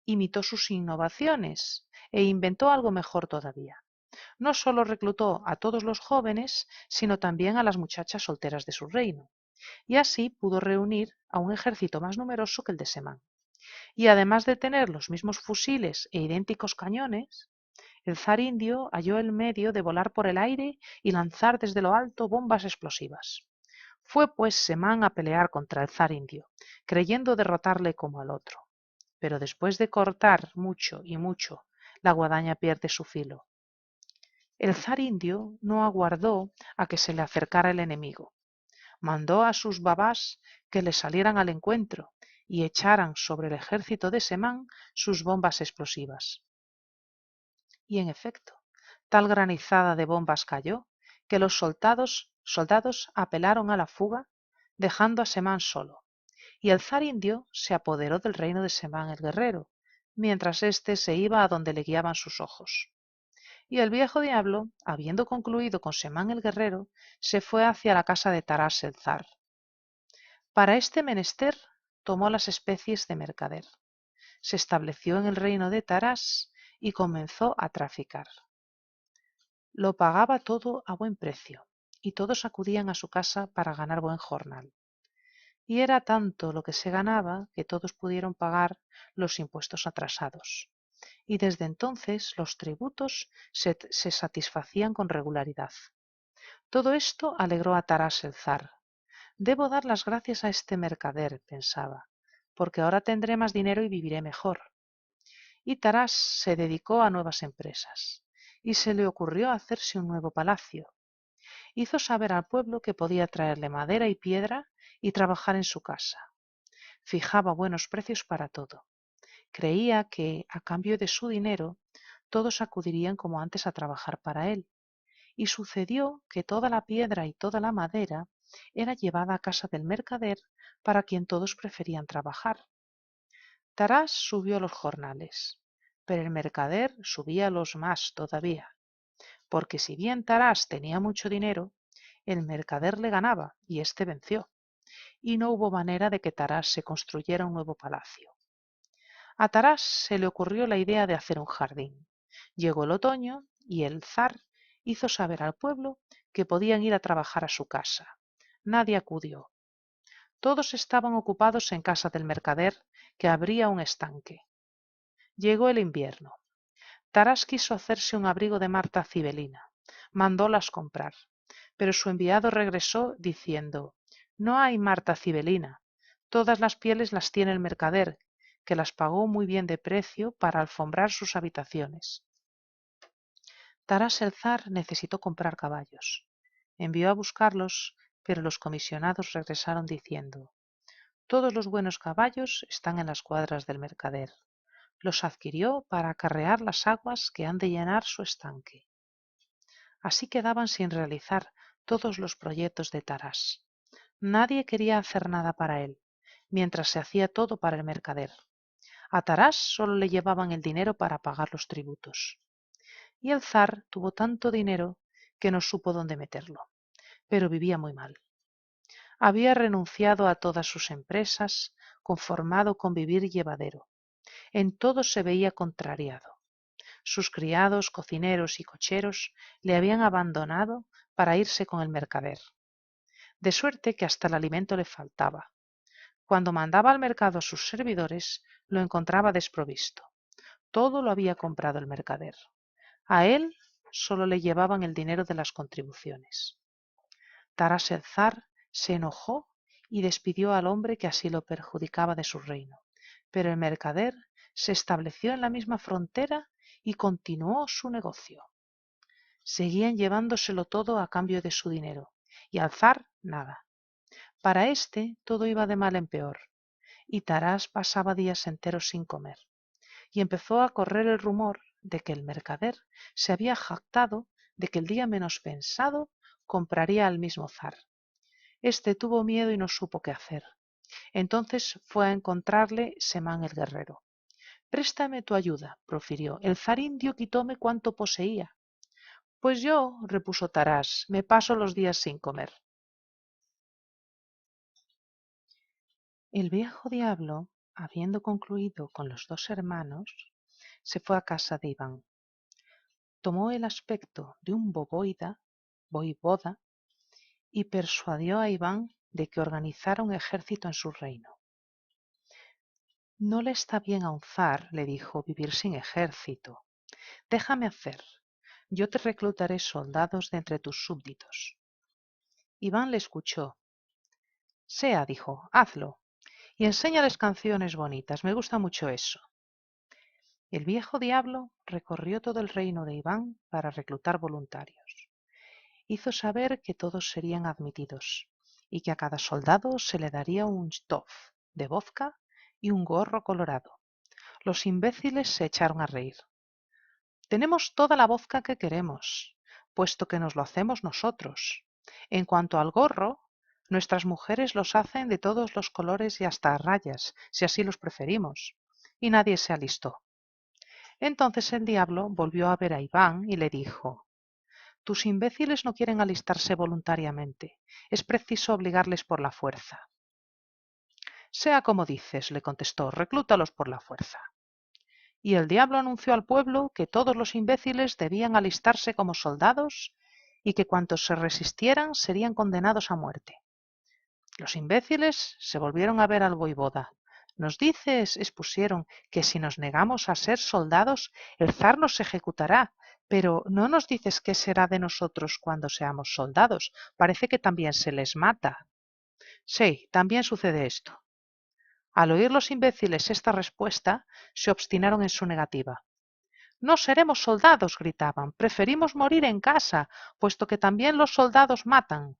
imitó sus innovaciones e inventó algo mejor todavía. No solo reclutó a todos los jóvenes, sino también a las muchachas solteras de su reino, y así pudo reunir a un ejército más numeroso que el de Semán. Y además de tener los mismos fusiles e idénticos cañones, el zar indio halló el medio de volar por el aire y lanzar desde lo alto bombas explosivas. Fue pues Semán a pelear contra el zar indio, creyendo derrotarle como al otro. Pero después de cortar mucho y mucho, la guadaña pierde su filo. El zar indio no aguardó a que se le acercara el enemigo. Mandó a sus babás que le salieran al encuentro y echaran sobre el ejército de Semán sus bombas explosivas. Y en efecto, tal granizada de bombas cayó que los soldados apelaron a la fuga, dejando a Semán solo, y el zar indio se apoderó del reino de Semán el guerrero, mientras éste se iba a donde le guiaban sus ojos. Y el viejo diablo, habiendo concluido con Semán el guerrero, se fue hacia la casa de Tarás el zar. Para este menester tomó las especies de mercader, se estableció en el reino de Tarás y comenzó a traficar. Lo pagaba todo a buen precio, y todos acudían a su casa para ganar buen jornal. Y era tanto lo que se ganaba que todos pudieron pagar los impuestos atrasados. Y desde entonces los tributos se satisfacían con regularidad. Todo esto alegró a Tarás el zar. Debo dar las gracias a este mercader, pensaba, porque ahora tendré más dinero y viviré mejor. Y Tarás se dedicó a nuevas empresas, y se le ocurrió hacerse un nuevo palacio. Hizo saber al pueblo que podía traerle madera y piedra y trabajar en su casa. Fijaba buenos precios para todo. Creía que, a cambio de su dinero, todos acudirían como antes a trabajar para él. Y sucedió que toda la piedra y toda la madera era llevada a casa del mercader para quien todos preferían trabajar. Tarás subió los jornales, pero el mercader subía los más todavía, porque si bien Tarás tenía mucho dinero, el mercader le ganaba y éste venció, y no hubo manera de que Tarás se construyera un nuevo palacio. A Tarás se le ocurrió la idea de hacer un jardín. Llegó el otoño y el zar hizo saber al pueblo que podían ir a trabajar a su casa. Nadie acudió. Todos estaban ocupados en casa del mercader, que abría un estanque. Llegó el invierno. Tarás quiso hacerse un abrigo de Marta Cibelina. Mandólas comprar, pero su enviado regresó diciendo: No hay Marta Cibelina. Todas las pieles las tiene el mercader, que las pagó muy bien de precio para alfombrar sus habitaciones. Taras el zar necesitó comprar caballos. Envió a buscarlos, pero los comisionados regresaron diciendo: todos los buenos caballos están en las cuadras del mercader. Los adquirió para acarrear las aguas que han de llenar su estanque. Así quedaban sin realizar todos los proyectos de Taras. Nadie quería hacer nada para él, mientras se hacía todo para el mercader. A Taras solo le llevaban el dinero para pagar los tributos. Y el zar tuvo tanto dinero que no supo dónde meterlo, pero vivía muy mal. Había renunciado a todas sus empresas, conformado con vivir llevadero. En todo se veía contrariado. Sus criados, cocineros y cocheros le habían abandonado para irse con el mercader. De suerte que hasta el alimento le faltaba. Cuando mandaba al mercado a sus servidores, lo encontraba desprovisto. Todo lo había comprado el mercader. A él solo le llevaban el dinero de las contribuciones. Taras el zar se enojó y despidió al hombre que así lo perjudicaba de su reino. Pero el mercader se estableció en la misma frontera y continuó su negocio. Seguían llevándoselo todo a cambio de su dinero, y al zar nada. Para éste todo iba de mal en peor, y Taras pasaba días enteros sin comer. Y empezó a correr el rumor de que el mercader se había jactado de que el día menos pensado compraría al mismo zar. Este tuvo miedo y no supo qué hacer. Entonces fue a encontrarle Semán el guerrero. Préstame tu ayuda, profirió. El zar indio quitóme cuanto poseía. Pues yo, repuso Taras, me paso los días sin comer. El viejo diablo, habiendo concluido con los dos hermanos, se fue a casa de Iván. Tomó el aspecto de un voivoda, y persuadió a Iván de que organizara un ejército en su reino. No le está bien a un zar, le dijo, vivir sin ejército. Déjame hacer. Yo te reclutaré soldados de entre tus súbditos. Iván le escuchó. Sea, dijo, hazlo. Y enséñales canciones bonitas. Me gusta mucho eso. El viejo diablo recorrió todo el reino de Iván para reclutar voluntarios. Hizo saber que todos serían admitidos y que a cada soldado se le daría un stoff de vodka y un gorro colorado. Los imbéciles se echaron a reír. Tenemos toda la vodka que queremos, puesto que nos lo hacemos nosotros. En cuanto al gorro, nuestras mujeres los hacen de todos los colores y hasta a rayas, si así los preferimos. Y nadie se alistó. Entonces el diablo volvió a ver a Iván y le dijo: tus imbéciles no quieren alistarse voluntariamente. Es preciso obligarles por la fuerza. Sea como dices, le contestó, reclútalos por la fuerza. Y el diablo anunció al pueblo que todos los imbéciles debían alistarse como soldados y que cuantos se resistieran serían condenados a muerte. Los imbéciles se volvieron a ver al voivoda. Nos dices, expusieron, que si nos negamos a ser soldados, el zar nos ejecutará, pero no nos dices qué será de nosotros cuando seamos soldados. Parece que también se les mata. Sí, también sucede esto. Al oír los imbéciles esta respuesta, se obstinaron en su negativa. No seremos soldados, gritaban, preferimos morir en casa, puesto que también los soldados matan.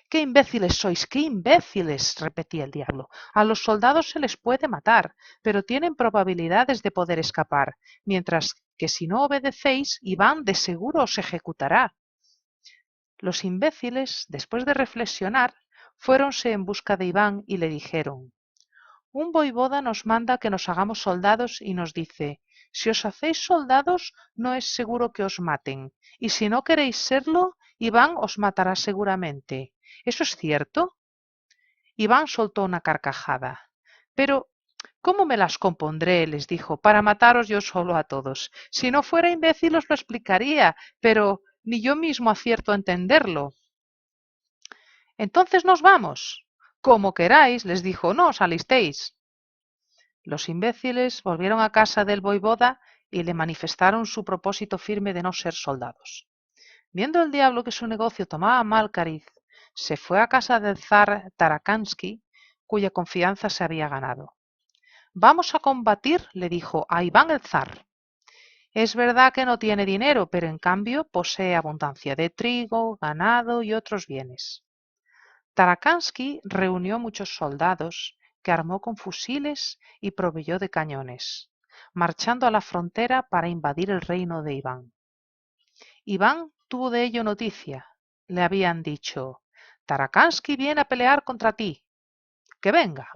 ¡Qué imbéciles sois! ¡Qué imbéciles! Repetía el diablo. A los soldados se les puede matar, pero tienen probabilidades de poder escapar, mientras que si no obedecéis, Iván de seguro os ejecutará. Los imbéciles, después de reflexionar, fuéronse en busca de Iván y le dijeron: un voivoda nos manda que nos hagamos soldados y nos dice: si os hacéis soldados, no es seguro que os maten, y si no queréis serlo, Iván os matará seguramente. ¿Eso es cierto? Iván soltó una carcajada. Pero, ¿cómo me las compondré? Les dijo, para mataros yo solo a todos. Si no fuera imbécil os lo explicaría, pero ni yo mismo acierto a entenderlo. Entonces nos vamos. Como queráis, les dijo, no os alistéis. Los imbéciles volvieron a casa del voivoda y le manifestaron su propósito firme de no ser soldados. Viendo el diablo que su negocio tomaba mal cariz, Se fue a casa del zar Tarakansky, cuya confianza se había ganado. Vamos a combatir, le dijo a Iván el zar. Es verdad que no tiene dinero, pero en cambio posee abundancia de trigo, ganado y otros bienes. Tarakansky reunió muchos soldados que armó con fusiles y proveyó de cañones, marchando a la frontera para invadir el reino de Iván. Iván tuvo de ello noticia. Le habían dicho: Tarakansky viene a pelear contra ti, que venga.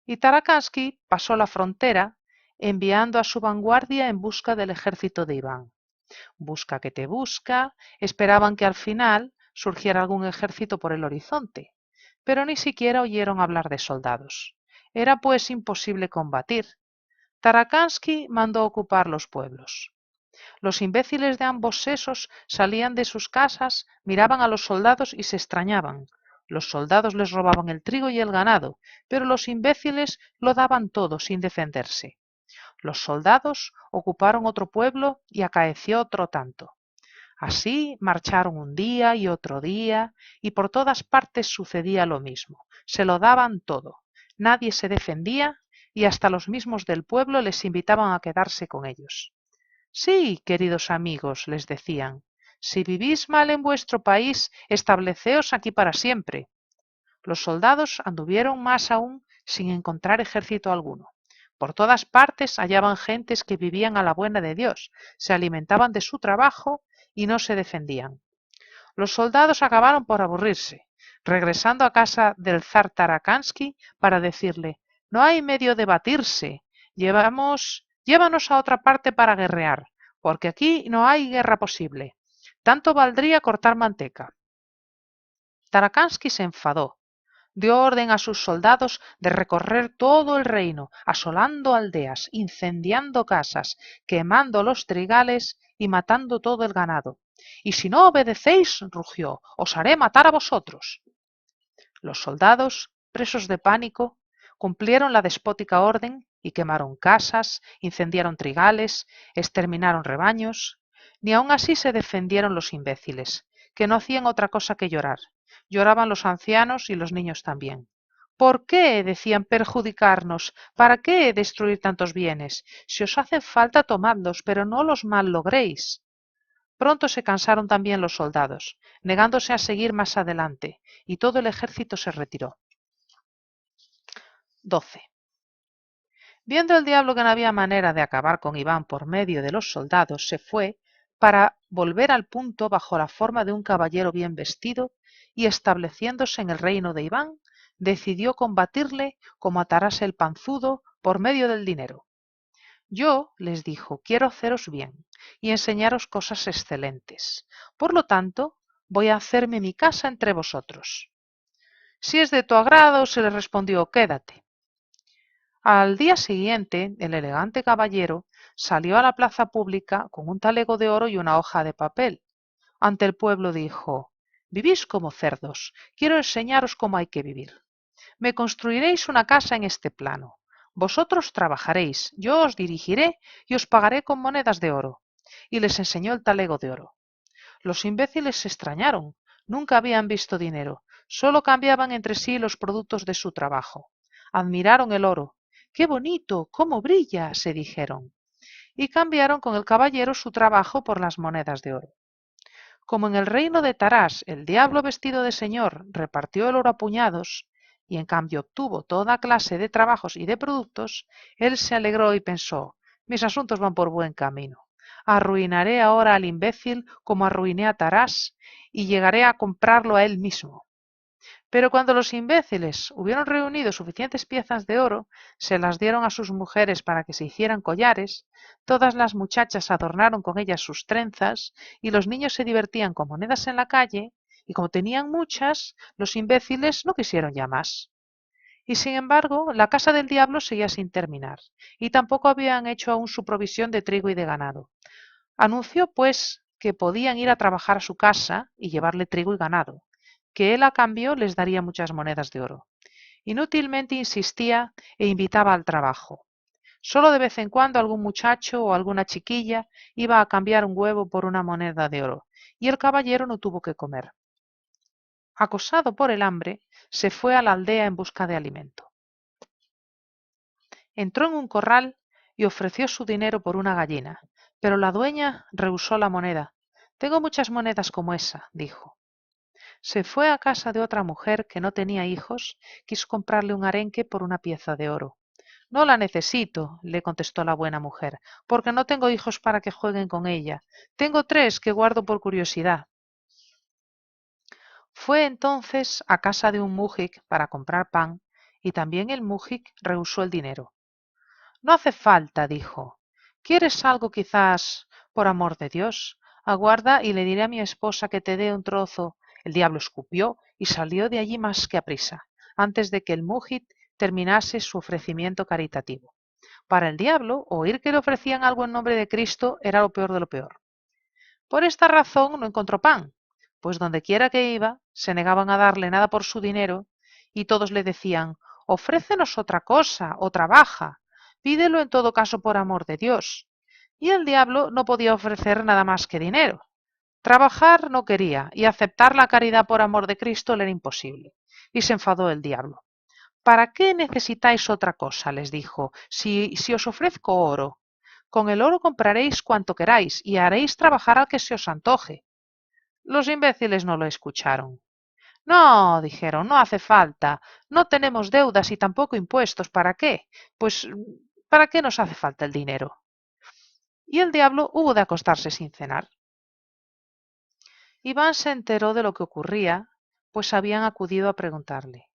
Y Tarakansky pasó la frontera enviando a su vanguardia en busca del ejército de Iván. Busca que te busca, esperaban que al final surgiera algún ejército por el horizonte, pero ni siquiera oyeron hablar de soldados. Era pues imposible combatir. Tarakansky mandó ocupar los pueblos. Los imbéciles de ambos sexos salían de sus casas, miraban a los soldados y se extrañaban. Los soldados les robaban el trigo y el ganado, pero los imbéciles lo daban todo sin defenderse. Los soldados ocuparon otro pueblo y acaeció otro tanto. Así marcharon un día y por todas partes sucedía lo mismo. Se lo daban todo. Nadie se defendía y hasta los mismos del pueblo les invitaban a quedarse con ellos. Sí, queridos amigos, les decían, si vivís mal en vuestro país, estableceos aquí para siempre. Los soldados anduvieron más aún sin encontrar ejército alguno. Por todas partes hallaban gentes que vivían a la buena de Dios, se alimentaban de su trabajo y no se defendían. Los soldados acabaron por aburrirse, regresando a casa del zar Tarakansky para decirle: no hay medio de batirse, llévanos a otra parte para guerrear, porque aquí no hay guerra posible. Tanto valdría cortar manteca. Tarakansky se enfadó. Dio orden a sus soldados de recorrer todo el reino, asolando aldeas, incendiando casas, quemando los trigales y matando todo el ganado. Y si no obedecéis, rugió, os haré matar a vosotros. Los soldados, presos de pánico, cumplieron la despótica orden y quemaron casas, incendiaron trigales, exterminaron rebaños. Ni aun así se defendieron los imbéciles, que no hacían otra cosa que llorar. Lloraban los ancianos y los niños también. ¿Por qué decían perjudicarnos? ¿Para qué destruir tantos bienes? Si os hace falta, tomadlos, pero no los mallogréis. Pronto se cansaron también los soldados, negándose a seguir más adelante, y todo el ejército se retiró. 12. Viendo el diablo que no había manera de acabar con Iván por medio de los soldados, se fue para volver al punto bajo la forma de un caballero bien vestido y, estableciéndose en el reino de Iván, decidió combatirle como a Taras el Panzudo por medio del dinero. Yo, les dijo, quiero haceros bien y enseñaros cosas excelentes. Por lo tanto, voy a hacerme mi casa entre vosotros. Si es de tu agrado, se le respondió, quédate. Al día siguiente, el elegante caballero salió a la plaza pública con un talego de oro y una hoja de papel. Ante el pueblo dijo: vivís como cerdos, quiero enseñaros cómo hay que vivir. Me construiréis una casa en este plano. Vosotros trabajaréis, yo os dirigiré y os pagaré con monedas de oro. Y les enseñó el talego de oro. Los imbéciles se extrañaron, nunca habían visto dinero, solo cambiaban entre sí los productos de su trabajo. Admiraron el oro. ¡Qué bonito! ¡Cómo brilla!, se dijeron. Y cambiaron con el caballero su trabajo por las monedas de oro. Como en el reino de Tarás el diablo vestido de señor repartió el oro a puñados, y en cambio obtuvo toda clase de trabajos y de productos, él se alegró y pensó: mis asuntos van por buen camino. Arruinaré ahora al imbécil como arruiné a Tarás, y llegaré a comprarlo a él mismo. Pero cuando los imbéciles hubieron reunido suficientes piezas de oro, se las dieron a sus mujeres para que se hicieran collares, todas las muchachas adornaron con ellas sus trenzas, y los niños se divertían con monedas en la calle, y como tenían muchas, los imbéciles no quisieron ya más. Y sin embargo, la casa del diablo seguía sin terminar, y tampoco habían hecho aún su provisión de trigo y de ganado. Anunció, pues, que podían ir a trabajar a su casa y llevarle trigo y ganado, que él a cambio les daría muchas monedas de oro. Inútilmente insistía e invitaba al trabajo. Solo de vez en cuando algún muchacho o alguna chiquilla iba a cambiar un huevo por una moneda de oro, y el caballero no tuvo que comer. Acosado por el hambre, se fue a la aldea en busca de alimento. Entró en un corral y ofreció su dinero por una gallina, pero la dueña rehusó la moneda. Tengo muchas monedas como esa, dijo. Se fue a casa de otra mujer que no tenía hijos, quiso comprarle un arenque por una pieza de oro. No la necesito, le contestó la buena mujer, porque no tengo hijos para que jueguen con ella. Tengo 3 que guardo por curiosidad. Fue entonces a casa de un mujik para comprar pan, y también el mujik rehusó el dinero. No hace falta, dijo. ¿Quieres algo quizás por amor de Dios? Aguarda y le diré a mi esposa que te dé un trozo. El diablo escupió y salió de allí más que aprisa, antes de que el mujik terminase su ofrecimiento caritativo. Para el diablo, oír que le ofrecían algo en nombre de Cristo era lo peor de lo peor. Por esta razón no encontró pan, pues dondequiera que iba se negaban a darle nada por su dinero y todos le decían, ofrécenos otra cosa o trabaja, pídelo en todo caso por amor de Dios. Y el diablo no podía ofrecer nada más que dinero. Trabajar no quería y aceptar la caridad por amor de Cristo le era imposible. Y se enfadó el diablo. ¿Para qué necesitáis otra cosa? Les dijo. Si os ofrezco oro, con el oro compraréis cuanto queráis y haréis trabajar al que se os antoje. Los imbéciles no lo escucharon. No, dijeron, no hace falta. No tenemos deudas y tampoco impuestos. ¿Para qué? Pues, ¿para qué nos hace falta el dinero? Y el diablo hubo de acostarse sin cenar. Iván se enteró de lo que ocurría, pues habían acudido a preguntarle.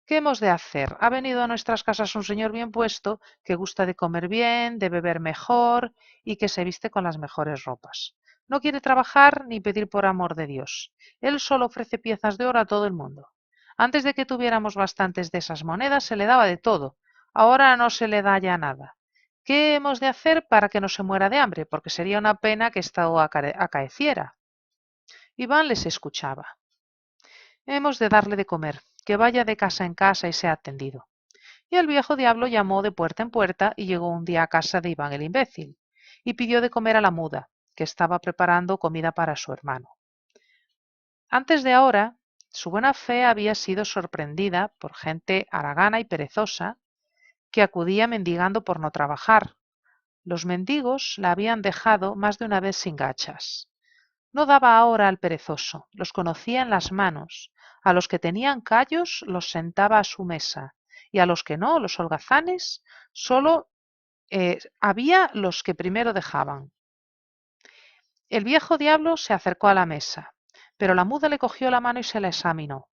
¿Qué hemos de hacer? Ha venido a nuestras casas un señor bien puesto, que gusta de comer bien, de beber mejor y que se viste con las mejores ropas. No quiere trabajar ni pedir por amor de Dios. Él solo ofrece piezas de oro a todo el mundo. Antes de que tuviéramos bastantes de esas monedas se le daba de todo. Ahora no se le da ya nada. ¿Qué hemos de hacer para que no se muera de hambre? Porque sería una pena que esto acaeciera. Iván les escuchaba. Hemos de darle de comer, que vaya de casa en casa y sea atendido. Y el viejo diablo llamó de puerta en puerta y llegó un día a casa de Iván el imbécil, y pidió de comer a la muda, que estaba preparando comida para su hermano. Antes de ahora, su buena fe había sido sorprendida por gente haragana y perezosa que acudía mendigando por no trabajar. Los mendigos la habían dejado más de una vez sin gachas. No daba ahora al perezoso, los conocía en las manos. A los que tenían callos los sentaba a su mesa, y a los que no, los holgazanes, solo había los que primero dejaban. El viejo diablo se acercó a la mesa, pero la muda le cogió la mano y se la examinó.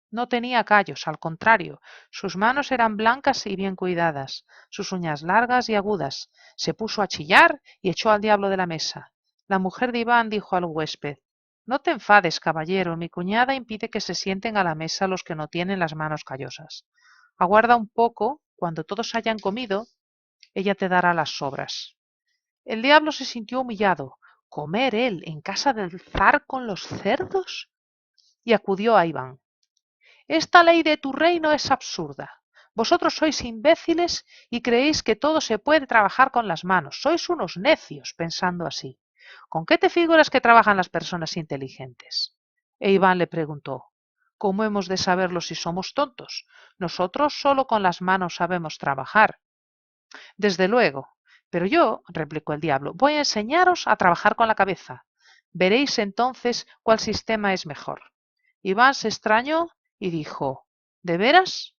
No tenía callos, al contrario, sus manos eran blancas y bien cuidadas, sus uñas largas y agudas. Se puso a chillar y echó al diablo de la mesa. La mujer de Iván dijo al huésped, no te enfades, caballero, mi cuñada impide que se sienten a la mesa los que no tienen las manos callosas. Aguarda un poco, cuando todos hayan comido, ella te dará las sobras. El diablo se sintió humillado. ¿Comer él en casa del zar con los cerdos? Y acudió a Iván. Esta ley de tu reino es absurda. Vosotros sois imbéciles y creéis que todo se puede trabajar con las manos. Sois unos necios pensando así. ¿Con qué te figuras que trabajan las personas inteligentes? E Iván le preguntó, ¿cómo hemos de saberlo si somos tontos? Nosotros solo con las manos sabemos trabajar. Desde luego. Pero yo, replicó el diablo, voy a enseñaros a trabajar con la cabeza. Veréis entonces cuál sistema es mejor. Iván se extrañó y dijo, ¿de veras?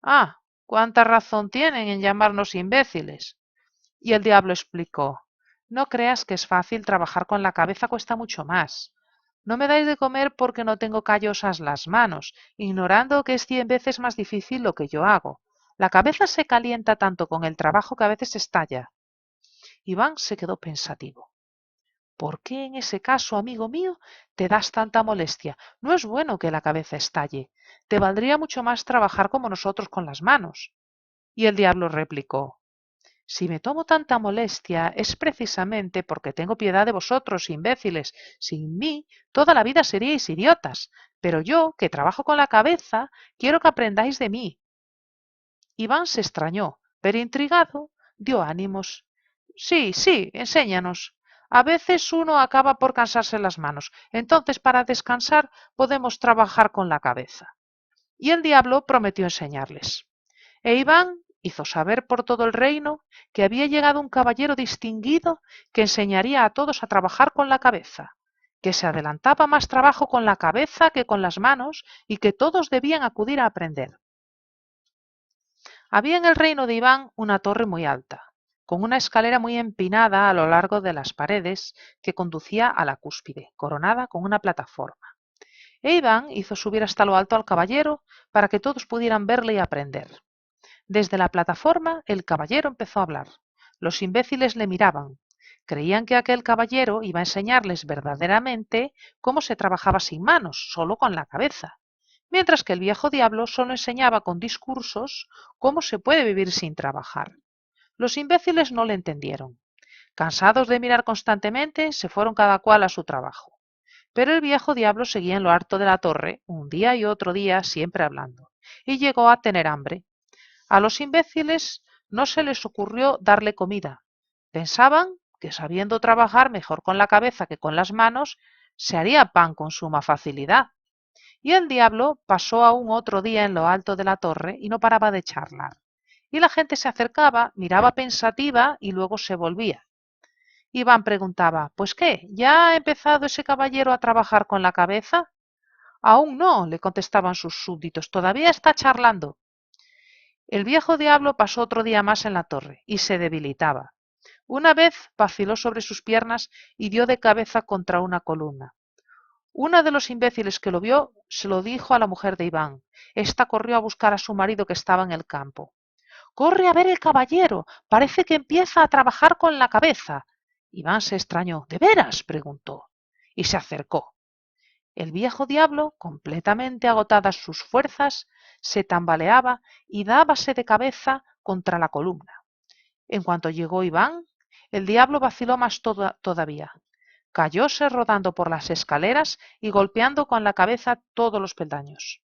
Ah, cuánta razón tienen en llamarnos imbéciles. Y el diablo explicó, no creas que es fácil trabajar con la cabeza, cuesta mucho más. No me dais de comer porque no tengo callosas las manos, ignorando que es 100 veces más difícil lo que yo hago. La cabeza se calienta tanto con el trabajo que a veces estalla. Iván se quedó pensativo. ¿Por qué en ese caso, amigo mío, te das tanta molestia? No es bueno que la cabeza estalle. Te valdría mucho más trabajar como nosotros con las manos. Y el diablo replicó, si me tomo tanta molestia es precisamente porque tengo piedad de vosotros, imbéciles. Sin mí, toda la vida seríais idiotas. Pero yo, que trabajo con la cabeza, quiero que aprendáis de mí. Iván se extrañó, pero intrigado, dio ánimos. Sí, sí, enséñanos. A veces uno acaba por cansarse las manos, entonces para descansar podemos trabajar con la cabeza. Y el diablo prometió enseñarles. E Iván hizo saber por todo el reino que había llegado un caballero distinguido que enseñaría a todos a trabajar con la cabeza, que se adelantaba más trabajo con la cabeza que con las manos y que todos debían acudir a aprender. Había en el reino de Iván una torre muy alta, con una escalera muy empinada a lo largo de las paredes que conducía a la cúspide, coronada con una plataforma. E Iván hizo subir hasta lo alto al caballero para que todos pudieran verle y aprender. Desde la plataforma el caballero empezó a hablar. Los imbéciles le miraban. Creían que aquel caballero iba a enseñarles verdaderamente cómo se trabajaba sin manos, solo con la cabeza, mientras que el viejo diablo solo enseñaba con discursos cómo se puede vivir sin trabajar. Los imbéciles no le entendieron. Cansados de mirar constantemente, se fueron cada cual a su trabajo. Pero el viejo diablo seguía en lo alto de la torre, un día y otro día, siempre hablando, y llegó a tener hambre. A los imbéciles no se les ocurrió darle comida. Pensaban que sabiendo trabajar mejor con la cabeza que con las manos, se haría pan con suma facilidad. Y el diablo pasó aún otro día en lo alto de la torre y no paraba de charlar. Y la gente se acercaba, miraba pensativa y luego se volvía. Iván preguntaba, ¿pues qué? ¿Ya ha empezado ese caballero a trabajar con la cabeza? Aún no, le contestaban sus súbditos, todavía está charlando. El viejo diablo pasó otro día más en la torre y se debilitaba. Una vez vaciló sobre sus piernas y dio de cabeza contra una columna. Uno de los imbéciles que lo vio se lo dijo a la mujer de Iván. Esta corrió a buscar a su marido que estaba en el campo. Corre a ver el caballero. Parece que empieza a trabajar con la cabeza. Iván se extrañó. ¿De veras? Preguntó. Y se acercó. El viejo diablo, completamente agotadas sus fuerzas, se tambaleaba y dábase de cabeza contra la columna. En cuanto llegó Iván, el diablo vaciló más todavía. Cayóse rodando por las escaleras y golpeando con la cabeza todos los peldaños.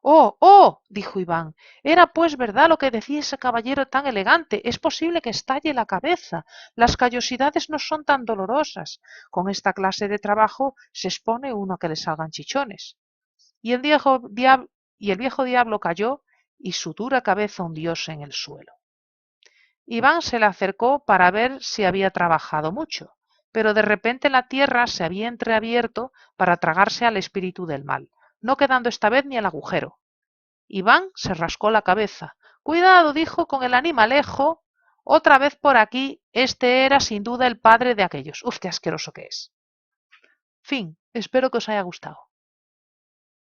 ¡Oh, oh! dijo Iván. Era pues verdad lo que decía ese caballero tan elegante. Es posible que estalle la cabeza. Las callosidades no son tan dolorosas. Con esta clase de trabajo se expone uno a que le salgan chichones. Y el viejo diablo cayó y su dura cabeza hundióse en el suelo. Iván se le acercó para ver si había trabajado mucho, pero de repente la tierra se había entreabierto para tragarse al espíritu del mal, no quedando esta vez ni el agujero. Iván se rascó la cabeza. Cuidado, dijo, con el animalejo. Otra vez por aquí. Este era sin duda el padre de aquellos. Uf, qué asqueroso que es. Fin. Espero que os haya gustado.